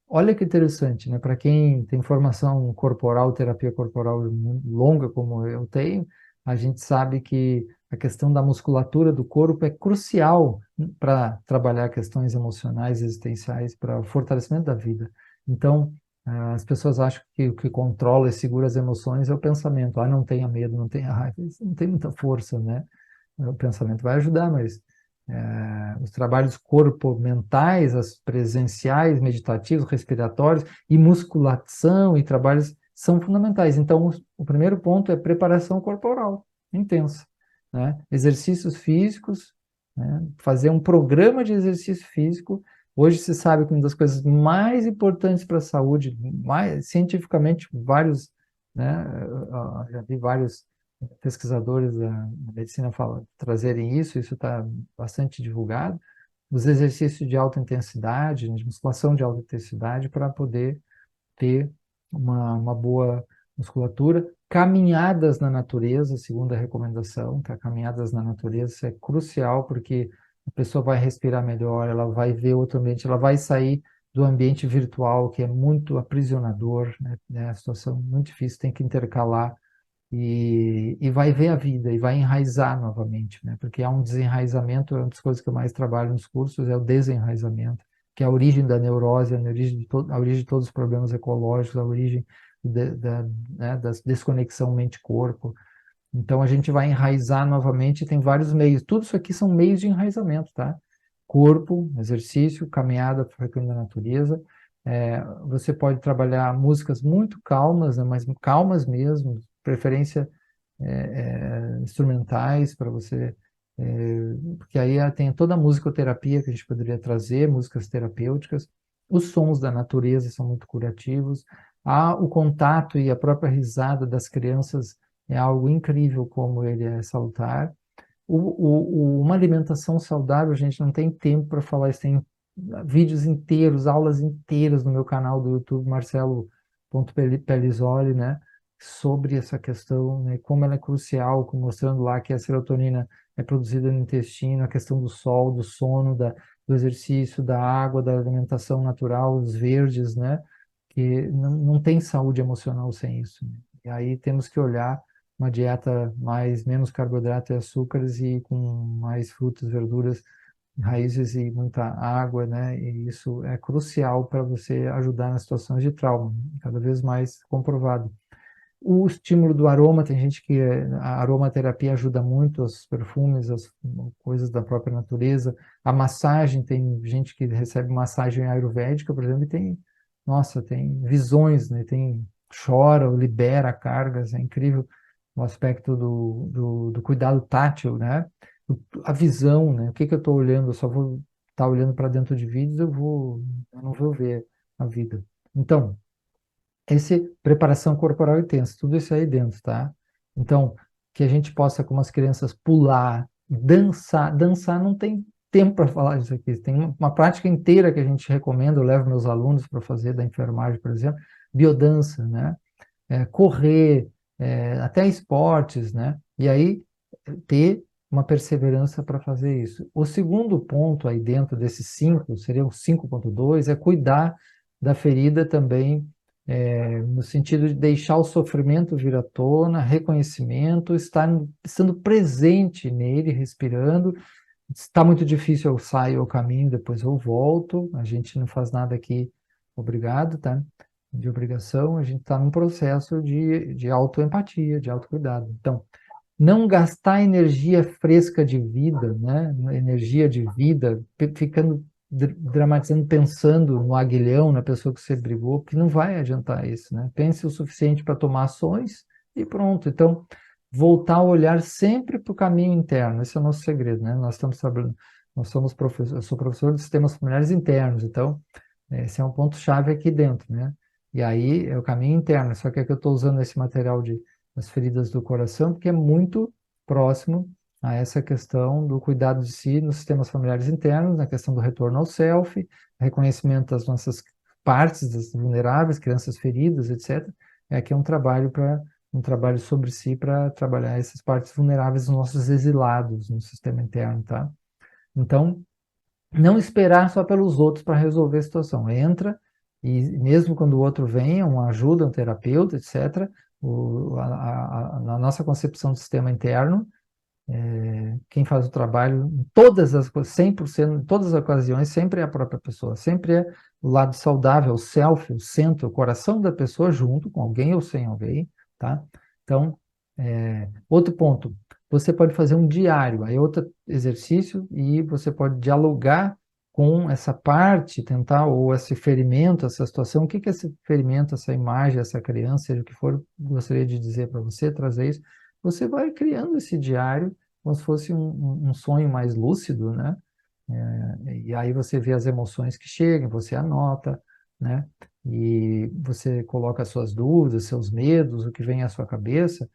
olha que interessante, né? Para quem tem formação corporal, terapia corporal longa como eu tenho, a gente sabe que a questão da musculatura do corpo é crucial para trabalhar questões emocionais, existenciais, para o fortalecimento da vida. Então, as pessoas acham que o que controla e segura as emoções é o pensamento. Não tenha medo, não tenha raiva, isso não tem muita força, né? O pensamento vai ajudar, mas os trabalhos corpo-mentais, as presenciais, meditativos, respiratórios e musculação e trabalhos são fundamentais. Então, o primeiro ponto é preparação corporal intensa, né? Exercícios físicos, né? Fazer um programa de exercício físico. Hoje se sabe que uma das coisas mais importantes para a saúde, mais cientificamente, né? Eu já vi vários pesquisadores da medicina trazerem isso está bastante divulgado, os exercícios de alta intensidade, de musculação de alta intensidade, para poder ter uma boa musculatura. Caminhadas na natureza, segundo a recomendação, tá? Caminhadas na natureza, isso é crucial, porque a pessoa vai respirar melhor, ela vai ver outro ambiente, ela vai sair do ambiente virtual, que é muito aprisionador, né? É uma situação muito difícil, tem que intercalar e vai ver a vida e vai enraizar novamente, né? Porque há um desenraizamento, é uma das coisas que eu mais trabalho nos cursos, é o desenraizamento, que é a origem da neurose, a origem de todos os problemas ecológicos, a origem né, da desconexão mente-corpo. Então a gente vai enraizar novamente e tem vários meios. Tudo isso aqui são meios de enraizamento, tá? Corpo, exercício, caminhada frequente da natureza. Você pode trabalhar músicas muito calmas, né, mas calmas mesmo, preferência instrumentais para você, porque aí tem toda a musicoterapia que a gente poderia trazer, músicas terapêuticas, os sons da natureza são muito curativos, o contato e a própria risada das crianças é algo incrível como ele é salutar. Uma alimentação saudável, a gente não tem tempo para falar isso, tem vídeos inteiros, aulas inteiras no meu canal do YouTube, Marcelo.Pelizoli, né? sobre essa questão, né, como ela é crucial, mostrando lá que a serotonina é produzida no intestino, a questão do sol, do sono, do exercício, da água, da alimentação natural, os verdes, né, que não tem saúde emocional sem isso, né? E aí temos que olhar uma dieta menos carboidrato e açúcares e com mais frutas, verduras, raízes e muita água, né? E isso é crucial para você ajudar nas situações de trauma, cada vez mais comprovado. O estímulo do aroma, tem gente que a aromaterapia ajuda muito, os perfumes, as coisas da própria natureza. A massagem, tem gente que recebe massagem ayurvédica, por exemplo, e tem, nossa, tem visões, né? Tem, chora, libera cargas, é incrível o aspecto do cuidado tátil, né? A visão, né? O que que eu estou olhando? Eu só vou estar olhando para dentro de vídeos, eu não vou ver a vida. Então, esse preparação corporal intensa, tudo isso aí dentro, tá? Então, que a gente possa, como as crianças, pular, dançar. Dançar não tem tempo para falar disso aqui. Tem uma prática inteira que a gente recomenda, eu levo meus alunos para fazer da enfermagem, por exemplo, biodança, né? Correr, até esportes, né? E aí ter uma perseverança para fazer isso. O segundo ponto aí dentro desses 5, seria o 5.2, é cuidar da ferida também, no sentido de deixar o sofrimento vir à tona, reconhecimento, estando presente nele, respirando. Está muito difícil, eu saio, eu caminho, depois eu volto. A gente não faz nada aqui, obrigado, tá? De obrigação, a gente está num processo de autoempatia, de autocuidado. Então, não gastar energia fresca de vida, né? Energia de vida, ficando dramatizando, pensando no aguilhão, na pessoa que você brigou, porque não vai adiantar isso, né? Pense o suficiente para tomar ações e pronto. Então, voltar a olhar sempre para o caminho interno, esse é o nosso segredo, né? Nós estamos trabalhando, nós somos professores, eu sou professor de sistemas familiares internos, então, esse é um ponto-chave aqui dentro, né? E aí é o caminho interno, só que aqui eu estou usando esse material das feridas do coração, porque é muito próximo a essa questão do cuidado de si nos sistemas familiares internos, na questão do retorno ao self, reconhecimento das nossas partes das vulneráveis, crianças feridas, etc. Aqui é um trabalho sobre si para trabalhar essas partes vulneráveis dos nossos exilados no sistema interno, tá? Então, não esperar só pelos outros para resolver a situação. Entra, e mesmo quando o outro vem, uma ajuda, um terapeuta, etc., na nossa concepção do sistema interno, quem faz o trabalho em todas as 100%, em todas as ocasiões, sempre é a própria pessoa, sempre é o lado saudável, o self, o centro, o coração da pessoa junto com alguém ou sem alguém, tá? Então, outro ponto, você pode fazer um diário, aí outro exercício, e você pode dialogar com essa parte, tentar, ou esse ferimento, essa situação, o que que é esse ferimento, essa imagem, essa criança, seja o que for, gostaria de dizer para você, trazer isso, você vai criando esse diário, como se fosse um sonho mais lúcido, né? E aí você vê as emoções que chegam, você anota, né? E você coloca as suas dúvidas, seus medos, o que vem à sua cabeça,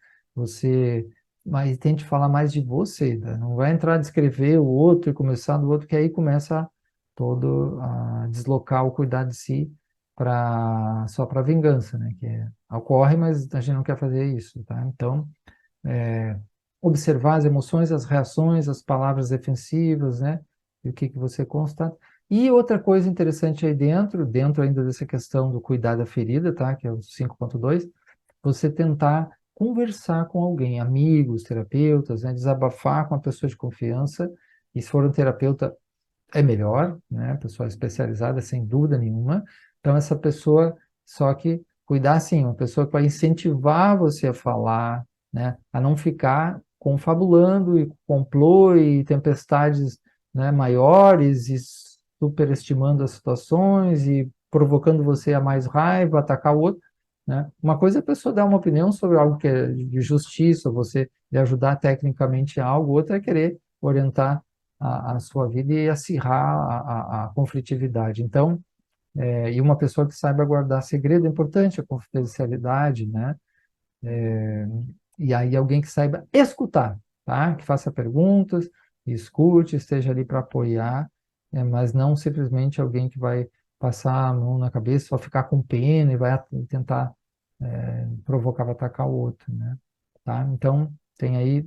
mas tente falar mais de você, né? Não vai entrar a descrever o outro e começar do outro, que aí começa todo a deslocar o cuidar de si só para vingança, né? Ocorre, mas a gente não quer fazer isso, tá? Então, é, observar as emoções, as reações, as palavras defensivas, né? E o que que você constata. E outra coisa interessante aí dentro ainda dessa questão do cuidar da ferida, tá? Que é o 5.2, você tentar conversar com alguém, amigos, terapeutas, né? Desabafar com uma pessoa de confiança. E se for um terapeuta, é melhor, né? Pessoa especializada, sem dúvida nenhuma. Então, essa pessoa, só que cuidar assim, uma pessoa que vai incentivar você a falar, né? A não ficar confabulando e complô e tempestades, né, maiores e superestimando as situações e provocando você a mais raiva, atacar o outro, né? Uma coisa é a pessoa dar uma opinião sobre algo que é de justiça, você lhe ajudar tecnicamente a algo, outra é querer orientar a sua vida e acirrar a conflitividade. Então, e uma pessoa que saiba guardar segredo é importante, a confidencialidade, né? E aí alguém que saiba escutar, tá? Que faça perguntas, escute, esteja ali para apoiar, mas não simplesmente alguém que vai passar a mão na cabeça, só ficar com pena e vai tentar provocava atacar o outro, né? Tá? Então, tem aí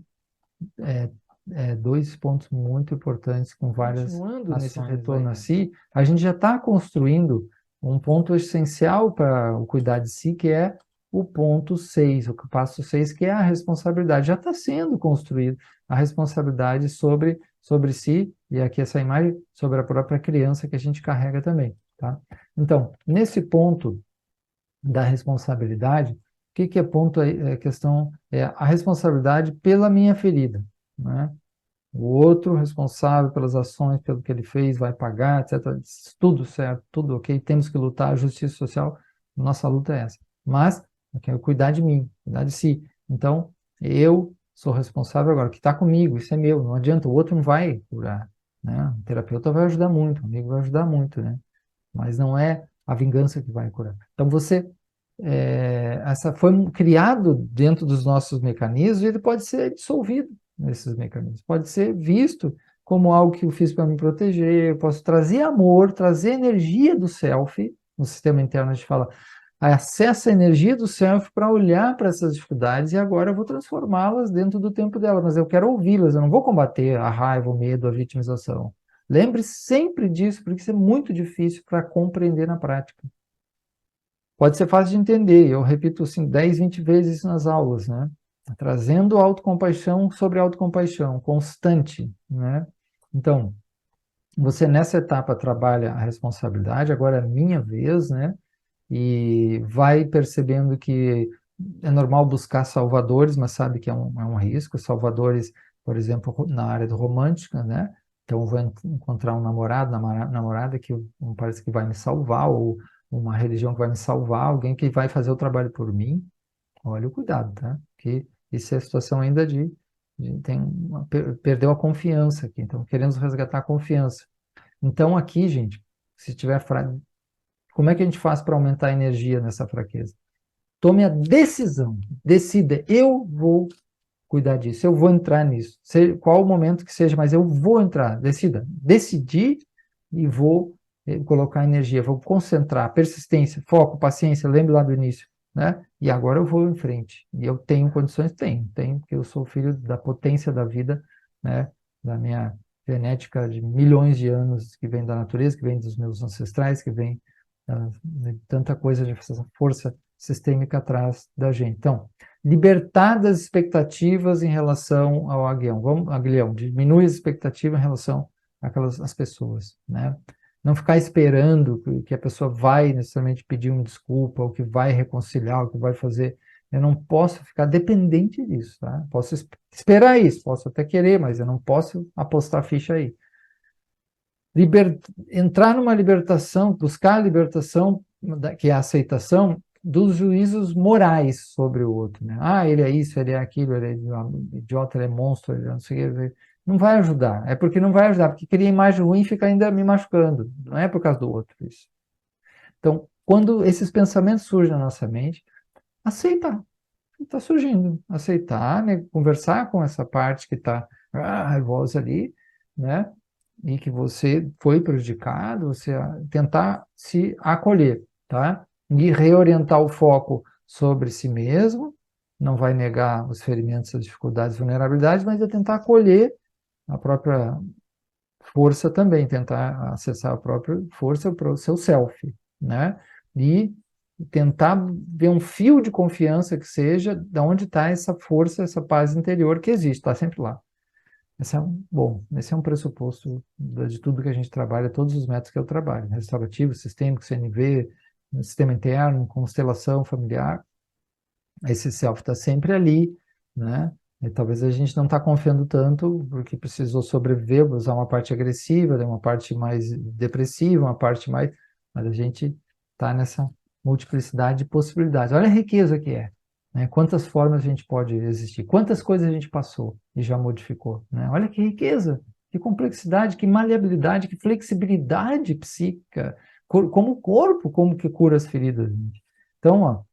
é, dois pontos muito importantes com várias continuando nesse retorno a si, a gente já está construindo um ponto essencial para o cuidar de si, que é o ponto 6, o passo 6, que é a responsabilidade. Já está sendo construído a responsabilidade sobre si, e aqui essa imagem, sobre a própria criança que a gente carrega também. Tá? Então, nesse ponto da responsabilidade, o que é ponto aí, questão, é a responsabilidade pela minha ferida, né? O outro responsável pelas ações, pelo que ele fez, vai pagar, etc. Tudo certo, tudo ok. Temos que lutar, a justiça social, nossa luta é essa. Mas eu quero cuidar de mim, cuidar de si. Então, eu sou responsável agora, o que está comigo, isso é meu, não adianta, o outro não vai curar, né? O terapeuta vai ajudar muito, o amigo vai ajudar muito, né? Mas não é a vingança que vai curar. Então, essa foi criado dentro dos nossos mecanismos e ele pode ser dissolvido nesses mecanismos. Pode ser visto como algo que eu fiz para me proteger, eu posso trazer amor, trazer energia do self, no sistema interno a gente fala, acessa a energia do self para olhar para essas dificuldades e agora eu vou transformá-las dentro do tempo delas, mas eu quero ouvi-las, eu não vou combater a raiva, o medo, a vitimização. Lembre sempre disso, porque isso é muito difícil para compreender na prática. Pode ser fácil de entender, eu repito assim 10, 20 vezes isso nas aulas, né? Trazendo autocompaixão sobre autocompaixão, constante, né? Então, você nessa etapa trabalha a responsabilidade, agora é a minha vez, né? E vai percebendo que é normal buscar salvadores, mas sabe que é um risco. Salvadores, por exemplo, na área do romântica, né? Então, eu vou encontrar um namorado, namorada que parece que vai me salvar, ou uma religião que vai me salvar, alguém que vai fazer o trabalho por mim. Olha o cuidado, tá? Porque isso é a situação ainda perdeu a confiança aqui. Então, queremos resgatar a confiança. Então, aqui, gente, se tiver como é que a gente faz para aumentar a energia nessa fraqueza? Tome a decisão, decida, eu vou cuidar disso, eu vou entrar nisso. Qual o momento que seja, mas eu vou entrar, decida. Decidir e vou colocar energia, vou concentrar, persistência, foco, paciência, lembre lá do início, né? E agora eu vou em frente. E eu tenho condições? Tenho, porque eu sou filho da potência da vida, né? Da minha genética de milhões de anos que vem da natureza, que vem dos meus ancestrais, que vem de tanta coisa, de força sistêmica atrás da gente. Então, libertar das expectativas em relação ao aguilhão, diminui as expectativas em relação às pessoas, né? Não ficar esperando que a pessoa vai necessariamente pedir uma desculpa, ou que vai reconciliar, ou que vai fazer. Eu não posso ficar dependente disso, tá? Posso esperar isso, posso até querer, mas eu não posso apostar a ficha aí. Entrar numa libertação, buscar a libertação, que é a aceitação dos juízos morais sobre o outro, né? Ah, ele é isso, ele é aquilo, ele é idiota, ele é monstro, ele não sei o que. Não vai ajudar. É porque não vai ajudar, porque cria imagem ruim e fica ainda me machucando. Não é por causa do outro isso. Então, quando esses pensamentos surgem na nossa mente, aceitar. Está surgindo. Aceitar, né? Conversar com essa parte que está raivosa ali, né? E que você foi prejudicado, você tentar se acolher, tá? E reorientar o foco sobre si mesmo, não vai negar os ferimentos, as dificuldades, vulnerabilidades, mas é tentar acolher a própria força também, tentar acessar a própria força para o seu self, né? E tentar ver um fio de confiança que seja de onde está essa força, essa paz interior que existe, está sempre lá. Esse é um pressuposto de tudo que a gente trabalha, todos os métodos que eu trabalho, né? Restaurativo, sistêmico, CNV, sistema interno, constelação familiar, esse self está sempre ali, né? E talvez a gente não está confiando tanto porque precisou sobreviver, usar uma parte agressiva, uma parte mais depressiva, uma parte mais... Mas a gente está nessa multiplicidade de possibilidades. Olha a riqueza que é, né? Quantas formas a gente pode existir, quantas coisas a gente passou e já modificou, né? Olha que riqueza, que complexidade, que maleabilidade, que flexibilidade psíquica, como o corpo, como que cura as feridas. Gente. Então, ó,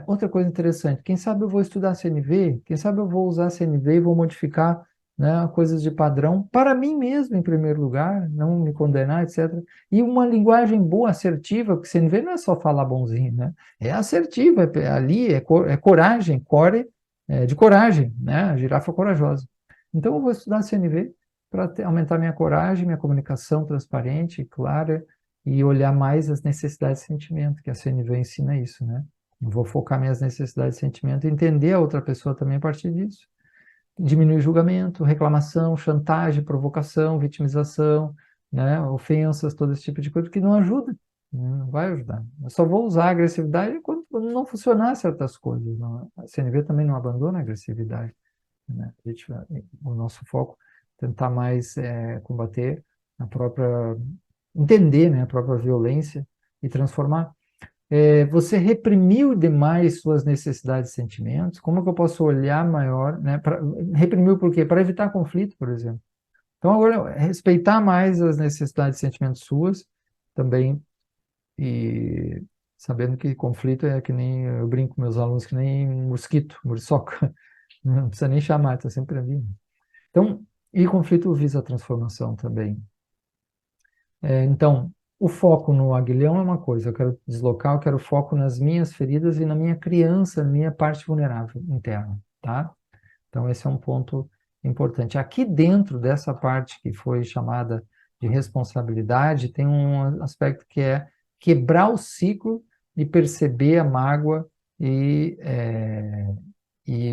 outra coisa interessante, quem sabe eu vou estudar CNV, quem sabe eu vou usar CNV e vou modificar né, coisas de padrão, para mim mesmo, em primeiro lugar, não me condenar, etc. E uma linguagem boa, assertiva, porque CNV não é só falar bonzinho, né? É assertiva, ali é coragem, core de coragem, né? A girafa corajosa. Então, eu vou estudar CNV para aumentar minha coragem, minha comunicação transparente, clara, e olhar mais as necessidades de sentimento, que a CNV ensina isso, né? Eu vou focar minhas necessidades de sentimento e entender a outra pessoa também a partir disso. Diminuir julgamento, reclamação, chantagem, provocação, vitimização, né? Ofensas, todo esse tipo de coisa, que não ajuda, né? Não vai ajudar. Eu só vou usar a agressividade quando não funcionar certas coisas. Não. A CNV também não abandona a agressividade, né? O nosso foco é tentar mais combater a própria, entender, né, a própria violência e transformar. Você reprimiu demais suas necessidades e sentimentos? Como que eu posso olhar maior, né? Reprimiu por quê? Para evitar conflito, por exemplo. Então, agora, respeitar mais as necessidades e sentimentos suas também, e sabendo que conflito é que nem, eu brinco com meus alunos, que nem mosquito, muriçoca. Não precisa nem chamar, está sempre ali. Então, e conflito visa a transformação também. Então, o foco no aguilhão é uma coisa, eu quero deslocar, eu quero foco nas minhas feridas e na minha criança, na minha parte vulnerável interna, tá? Então, esse é um ponto importante. Aqui dentro dessa parte que foi chamada de responsabilidade, tem um aspecto que é quebrar o ciclo e perceber a mágoa e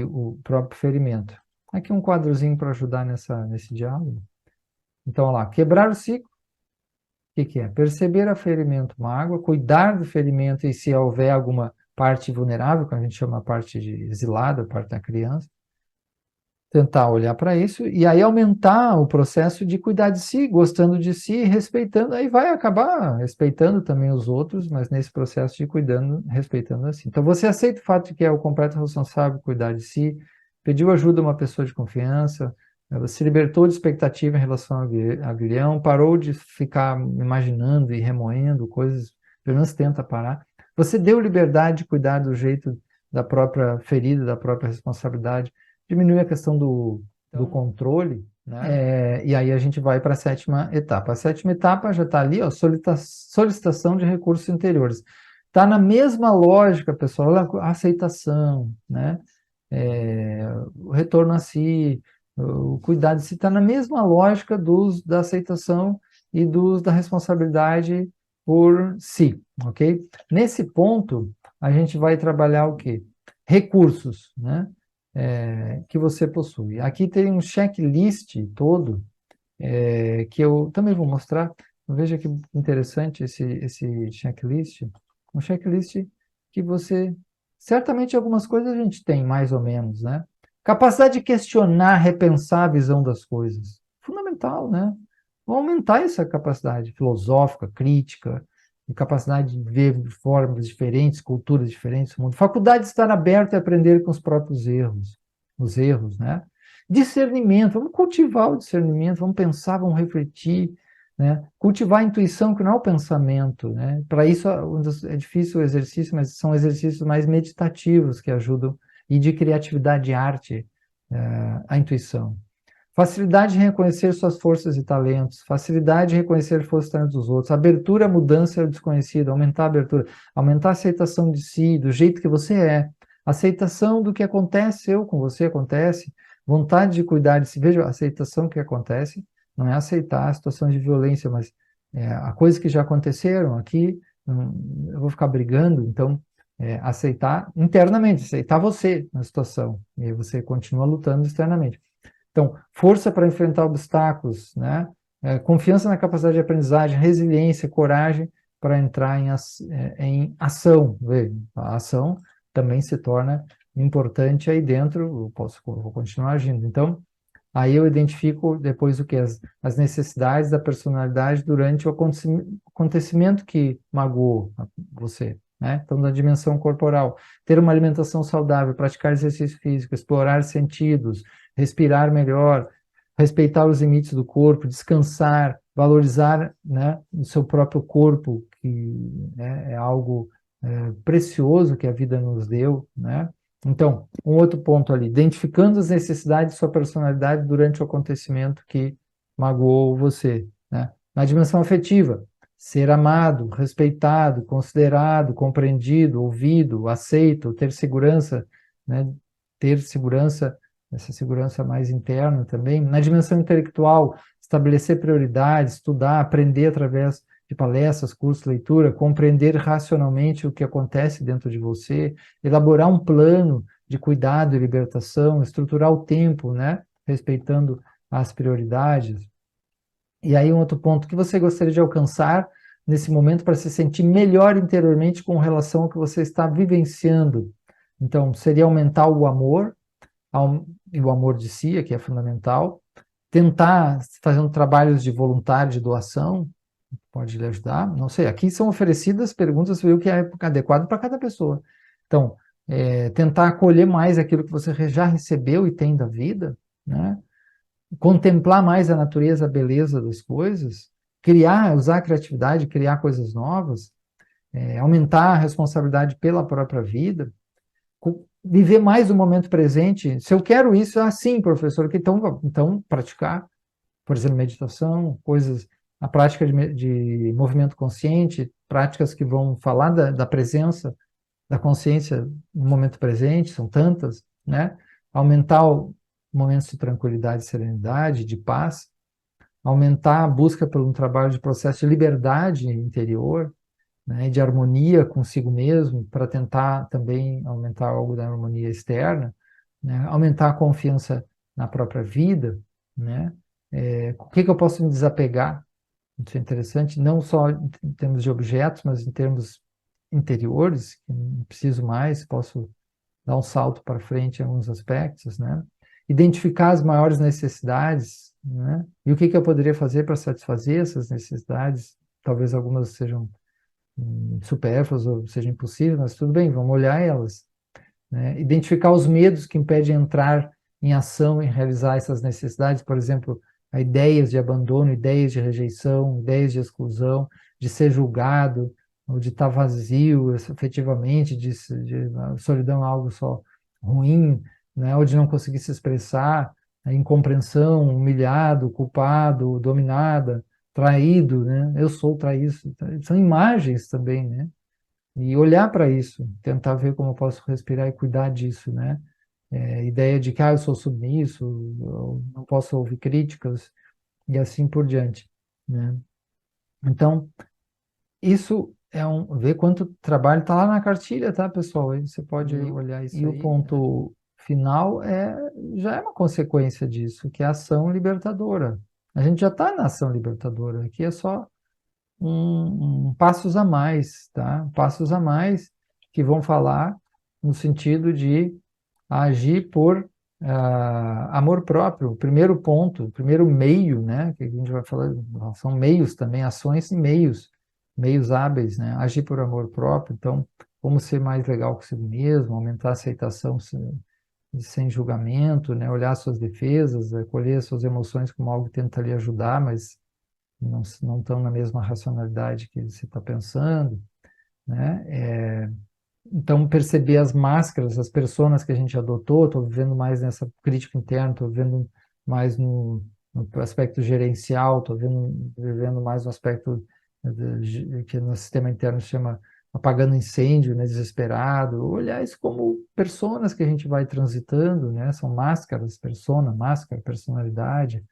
o próprio ferimento. Aqui um quadrozinho para ajudar nesse diálogo. Então, olha lá, quebrar o ciclo. O que é? Perceber a ferimento, mágoa, cuidar do ferimento e se houver alguma parte vulnerável, que a gente chama a parte de exilada, a parte da criança, tentar olhar para isso e aí aumentar o processo de cuidar de si, gostando de si, respeitando, aí vai acabar respeitando também os outros, mas nesse processo de cuidando, respeitando assim. Então você aceita o fato de que é o completo responsável cuidar de si, pediu ajuda a uma pessoa de confiança, se libertou de expectativa em relação ao aguilhão, parou de ficar imaginando e remoendo coisas, pelo menos tenta parar. Você deu liberdade de cuidar do jeito da própria ferida, da própria responsabilidade, diminuir a questão do controle, né? E aí a gente vai para a sétima etapa. A sétima etapa já está ali, ó, solicitação de recursos interiores. Está na mesma lógica, pessoal, olha, a aceitação, né? O retorno a si, o cuidado de si, está na mesma lógica da aceitação e da responsabilidade por si, ok? Nesse ponto, a gente vai trabalhar o quê? Recursos, né? Que você possui. Aqui tem um checklist todo, que eu também vou mostrar. Veja que interessante esse checklist. Um checklist que você... Certamente algumas coisas a gente tem, mais ou menos, né? Capacidade de questionar, repensar a visão das coisas. Fundamental, né? Vamos aumentar essa capacidade filosófica, crítica, e capacidade de ver de formas diferentes, culturas diferentes, o mundo. Faculdade de estar aberto e aprender com os erros, né? Discernimento, vamos cultivar o discernimento, vamos pensar, vamos refletir, né? Cultivar a intuição, que não é o pensamento, né? Para isso é difícil o exercício, mas são exercícios mais meditativos que ajudam, e de criatividade e arte, a intuição. Facilidade de reconhecer suas forças e talentos, facilidade de reconhecer forças e talentos dos outros, abertura à mudança e ao desconhecido, aumentar a abertura, aumentar a aceitação de si, do jeito que você é, aceitação do que aconteceu com você, acontece, vontade de cuidar de si. Veja, a aceitação que acontece não é aceitar a situação de violência, mas a coisa que já aconteceram aqui, eu vou ficar brigando, então aceitar internamente, aceitar você na situação, e aí você continua lutando externamente. Então, força para enfrentar obstáculos, né? Confiança na capacidade de aprendizagem, resiliência, coragem para entrar em ação. A ação também se torna importante aí dentro, vou continuar agindo. Então, aí eu identifico depois o que? As necessidades da personalidade durante o acontecimento que magoou você, né? Então, na dimensão corporal, ter uma alimentação saudável, praticar exercício físico, explorar sentidos, respirar melhor, respeitar os limites do corpo, descansar, valorizar, né, o seu próprio corpo, que, né, é algo precioso que a vida nos deu, né? Então, um outro ponto ali, identificando as necessidades de sua personalidade durante o acontecimento que magoou você, né? Na dimensão afetiva, ser amado, respeitado, considerado, compreendido, ouvido, aceito, ter segurança, né? Ter segurança, essa segurança mais interna também. Na dimensão intelectual, estabelecer prioridades, estudar, aprender através de palestras, cursos, leitura, compreender racionalmente o que acontece dentro de você, elaborar um plano de cuidado e libertação, estruturar o tempo, né? Respeitando as prioridades. E aí um outro ponto, que você gostaria de alcançar nesse momento para se sentir melhor interiormente com relação ao que você está vivenciando. Então, seria aumentar o amor, e o amor de si, que é fundamental, tentar fazer trabalhos de voluntário, de doação, pode lhe ajudar. Não sei, aqui são oferecidas perguntas o que é adequado para cada pessoa. Então, tentar acolher mais aquilo que você já recebeu e tem da vida, né? Contemplar mais a natureza, a beleza das coisas, criar, usar a criatividade, criar coisas novas, aumentar a responsabilidade pela própria vida, viver mais o momento presente. Se eu quero isso, sim, professor, então praticar, por exemplo, meditação, coisas, a prática de movimento consciente, práticas que vão falar da presença, da consciência no momento presente, são tantas, né? Aumentar momentos de tranquilidade, serenidade, de paz, aumentar a busca por um trabalho de processo de liberdade interior, né? De harmonia consigo mesmo, para tentar também aumentar algo da harmonia externa, né? Aumentar a confiança na própria vida, né? O que eu posso me desapegar? Isso é interessante, não só em termos de objetos, mas em termos interiores, que não preciso mais, posso dar um salto para frente em alguns aspectos, né? Identificar as maiores necessidades, né? E o que eu poderia fazer para satisfazer essas necessidades? Talvez algumas sejam supérfluas ou sejam impossíveis, mas tudo bem, vamos olhar elas, né? Identificar os medos que impedem entrar em ação, em realizar essas necessidades, por exemplo, ideias de abandono, ideias de rejeição, ideias de exclusão, de ser julgado, ou de estar vazio efetivamente, de solidão é algo só ruim, né? Ou de não conseguir se expressar, a incompreensão, humilhado, culpado, dominada, traído, né? Eu sou traído. São imagens também, né? E olhar para isso, tentar ver como eu posso respirar e cuidar disso, né? Ideia de que eu sou submisso, eu não posso ouvir críticas e assim por diante, né? Então, isso é ver quanto trabalho está lá na cartilha, tá, pessoal? Aí você pode olhar isso. E o ponto final já é uma consequência disso, que é a ação libertadora. A gente já está na ação libertadora, aqui é só passos a mais, tá? Passos a mais que vão falar no sentido de agir por amor próprio. O primeiro ponto, o primeiro meio, né? Que a gente vai falar, são meios também, ações e meios hábeis, né? Agir por amor próprio. Então, como ser mais legal consigo mesmo, aumentar a aceitação sem julgamento, né? Olhar suas defesas, acolher suas emoções como algo que tenta lhe ajudar, mas não estão na mesma racionalidade que você está pensando, né? Então, perceber as máscaras, as personas que a gente adotou, estou vivendo mais nessa crítica interna, estou vivendo mais no aspecto gerencial, estou vivendo mais no aspecto que no sistema interno se chama apagando incêndio, né, desesperado. Olhar isso como personas que a gente vai transitando, né? São máscaras, persona, máscara, personalidade.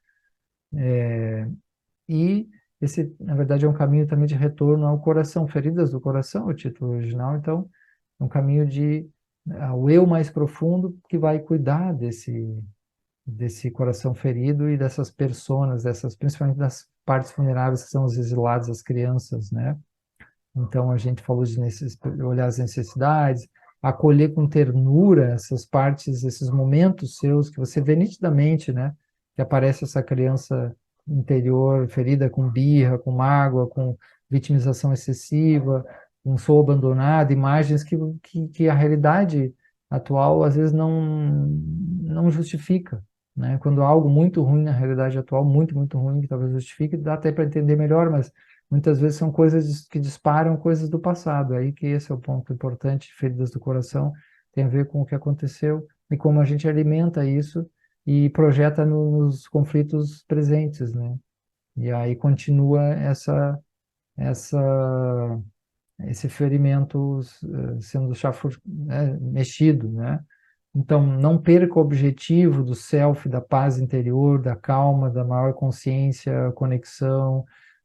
E esse, na verdade, é um caminho também de retorno ao coração, feridas do coração, o título original. Então, é um caminho o eu mais profundo que vai cuidar desse coração ferido e dessas personas, principalmente das partes vulneráveis que são os exilados, as crianças, né? Então, a gente falou de olhar as necessidades, acolher com ternura essas partes, esses momentos seus que você vê nitidamente, né? Que aparece essa criança interior ferida com birra, com mágoa, com vitimização excessiva, com sou abandonado, imagens que a realidade atual às vezes não justifica, né? Quando há algo muito ruim na realidade atual, muito, muito ruim, que talvez justifique, dá até para entender melhor, mas muitas vezes são coisas que disparam coisas do passado. Aí que esse é o ponto importante, feridas do coração, tem a ver com o que aconteceu e como a gente alimenta isso e projeta nos conflitos presentes, né? E aí continua essa esse ferimento sendo mexido, né? Então, não perca o objetivo do self, da paz interior, da calma, da maior consciência, conexão,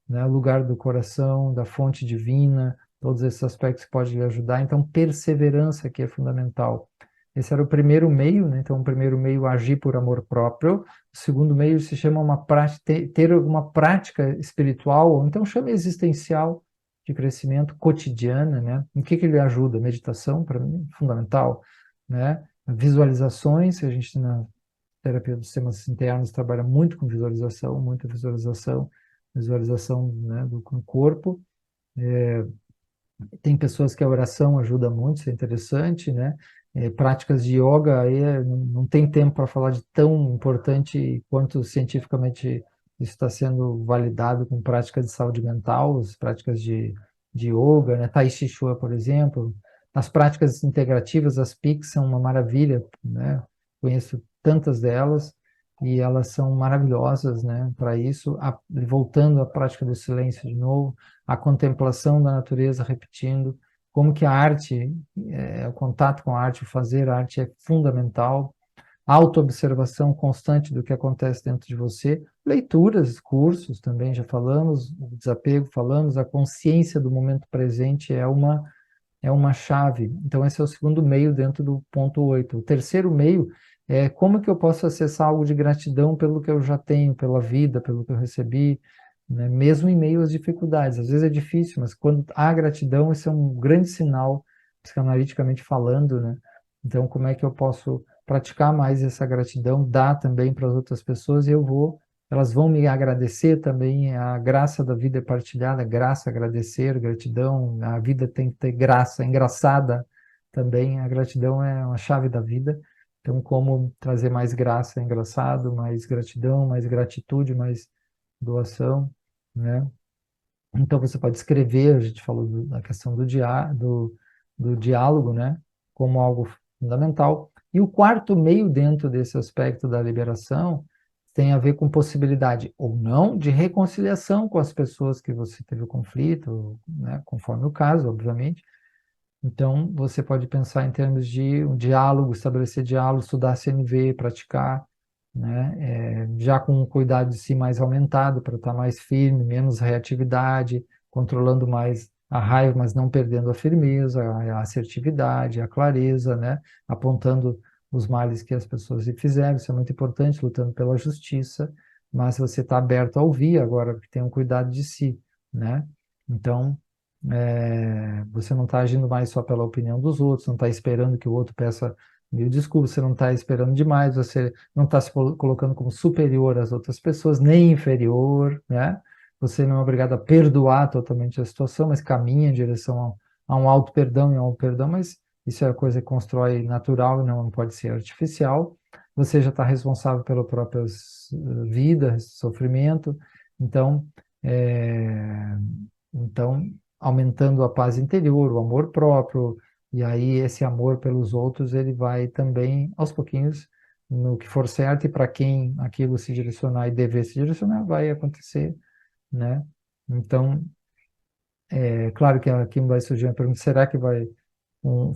né? O lugar do coração, da fonte divina, todos esses aspectos podem lhe ajudar. Então, perseverança que é fundamental. Esse era o primeiro meio, né? Então, o primeiro meio, agir por amor próprio. O segundo meio se chama uma prática, ter alguma prática espiritual, ou então chama existencial, de crescimento cotidiana, né? Em que ele ajuda? Meditação, para mim, é fundamental, né? Visualizações, a gente na terapia dos sistemas internos trabalha muito com visualização, muita visualização, visualização, né, com o corpo. Tem pessoas que a oração ajuda muito, isso é interessante, né? Práticas de yoga, aí não tem tempo para falar de tão importante quanto cientificamente isso está sendo validado com práticas de saúde mental, as práticas de yoga, né? Tai Chi Chuan, por exemplo. As práticas integrativas, as PICs, são uma maravilha, né? Conheço tantas delas e elas são maravilhosas, né? Para isso, voltando à prática do silêncio de novo, a contemplação da natureza, repetindo, como que a arte, o contato com a arte, o fazer arte é fundamental, autoobservação constante do que acontece dentro de você, leituras, cursos também, já falamos, o desapego falamos, a consciência do momento presente é uma chave. Então, esse é o segundo meio dentro do ponto 8. O terceiro meio é como que eu posso acessar algo de gratidão pelo que eu já tenho, pela vida, pelo que eu recebi, né? Mesmo em meio às dificuldades. Às vezes é difícil, mas quando há gratidão, isso é um grande sinal, psicanaliticamente falando, né? Então, como é que eu posso praticar mais essa gratidão, dar também para as outras pessoas, e elas vão me agradecer também. A graça da vida é partilhada, graça, agradecer, gratidão, a vida tem que ter graça, é engraçada também, a gratidão é uma chave da vida. Então, como trazer mais graça, é engraçado, mais gratidão, mais gratitude, mais doação, né? Então, você pode escrever, a gente falou da questão do diálogo, né? Como algo fundamental. E o quarto meio dentro desse aspecto da liberação tem a ver com possibilidade ou não de reconciliação com as pessoas que você teve o conflito, né? Conforme o caso, obviamente. Então, você pode pensar em termos de um diálogo, estabelecer diálogo, estudar CNV, praticar, né? Já com um cuidado de si mais aumentado, para estar mais firme, menos reatividade, controlando mais a raiva, mas não perdendo a firmeza, a assertividade, a clareza, né? Apontando os males que as pessoas lhe fizeram, isso é muito importante, lutando pela justiça, mas você está aberto a ouvir agora, que tem um cuidado de si, né? Então, você não está agindo mais só pela opinião dos outros, não está esperando que o outro peça mil desculpas, você não está esperando demais, você não está se colocando como superior às outras pessoas, nem inferior, né? Você não é obrigado a perdoar totalmente a situação, mas caminha em direção a um auto-perdão e um auto-perdão, mas isso é a coisa que constrói natural e não pode ser artificial. Você já está responsável pela própria vida, sofrimento, então, é, então aumentando a paz interior, o amor próprio, e aí esse amor pelos outros, ele vai também, aos pouquinhos, no que for certo, e para quem aquilo se direcionar e dever se direcionar, vai acontecer, né? Então, é claro que aqui vai surgir uma pergunta, será que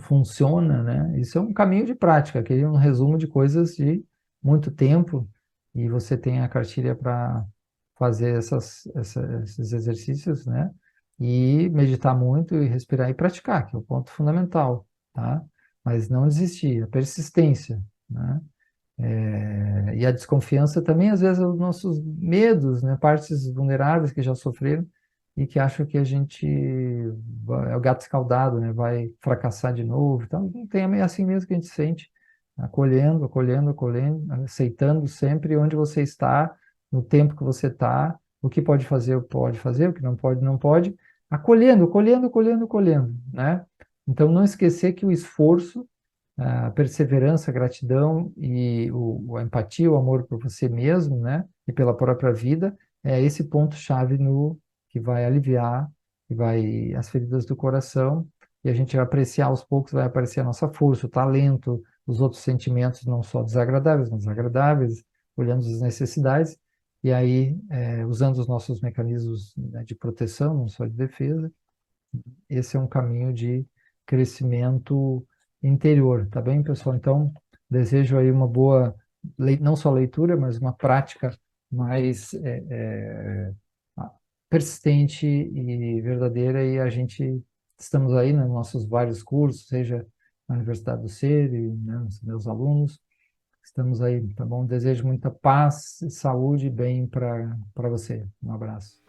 funciona, né? Isso é um caminho de prática, aqui é um resumo de coisas de muito tempo, e você tem a cartilha para fazer esses exercícios, né? E meditar muito e respirar e praticar, que é o ponto fundamental, tá? Mas não desistir, a persistência, né? E a desconfiança também, às vezes, é os nossos medos, né? Partes vulneráveis que já sofreram e que acham que a gente é o gato escaldado, né? Vai fracassar de novo. Então, tem assim mesmo que a gente sente, acolhendo, acolhendo, acolhendo, aceitando sempre onde você está, no tempo que você está, o que pode fazer, o que não pode, não pode, acolhendo, acolhendo, acolhendo, acolhendo, né? Então, não esquecer que o esforço, a perseverança, a gratidão e a empatia, o amor por você mesmo, né, e pela própria vida, é esse ponto-chave no que vai aliviar, que vai as feridas do coração e a gente vai apreciar aos poucos, vai aparecer a nossa força, o talento, os outros sentimentos, não só desagradáveis, mas agradáveis, olhando as necessidades, e aí, usando os nossos mecanismos, né, de proteção, não só de defesa, esse é um caminho de crescimento interior, tá bem, pessoal? Então, desejo aí uma boa, não só leitura, mas uma prática mais persistente e verdadeira, e a gente estamos aí nos nossos vários cursos, seja na Universidade do Ser e, né, os meus alunos, estamos aí, tá bom? Desejo muita paz, saúde e bem para você. Um abraço.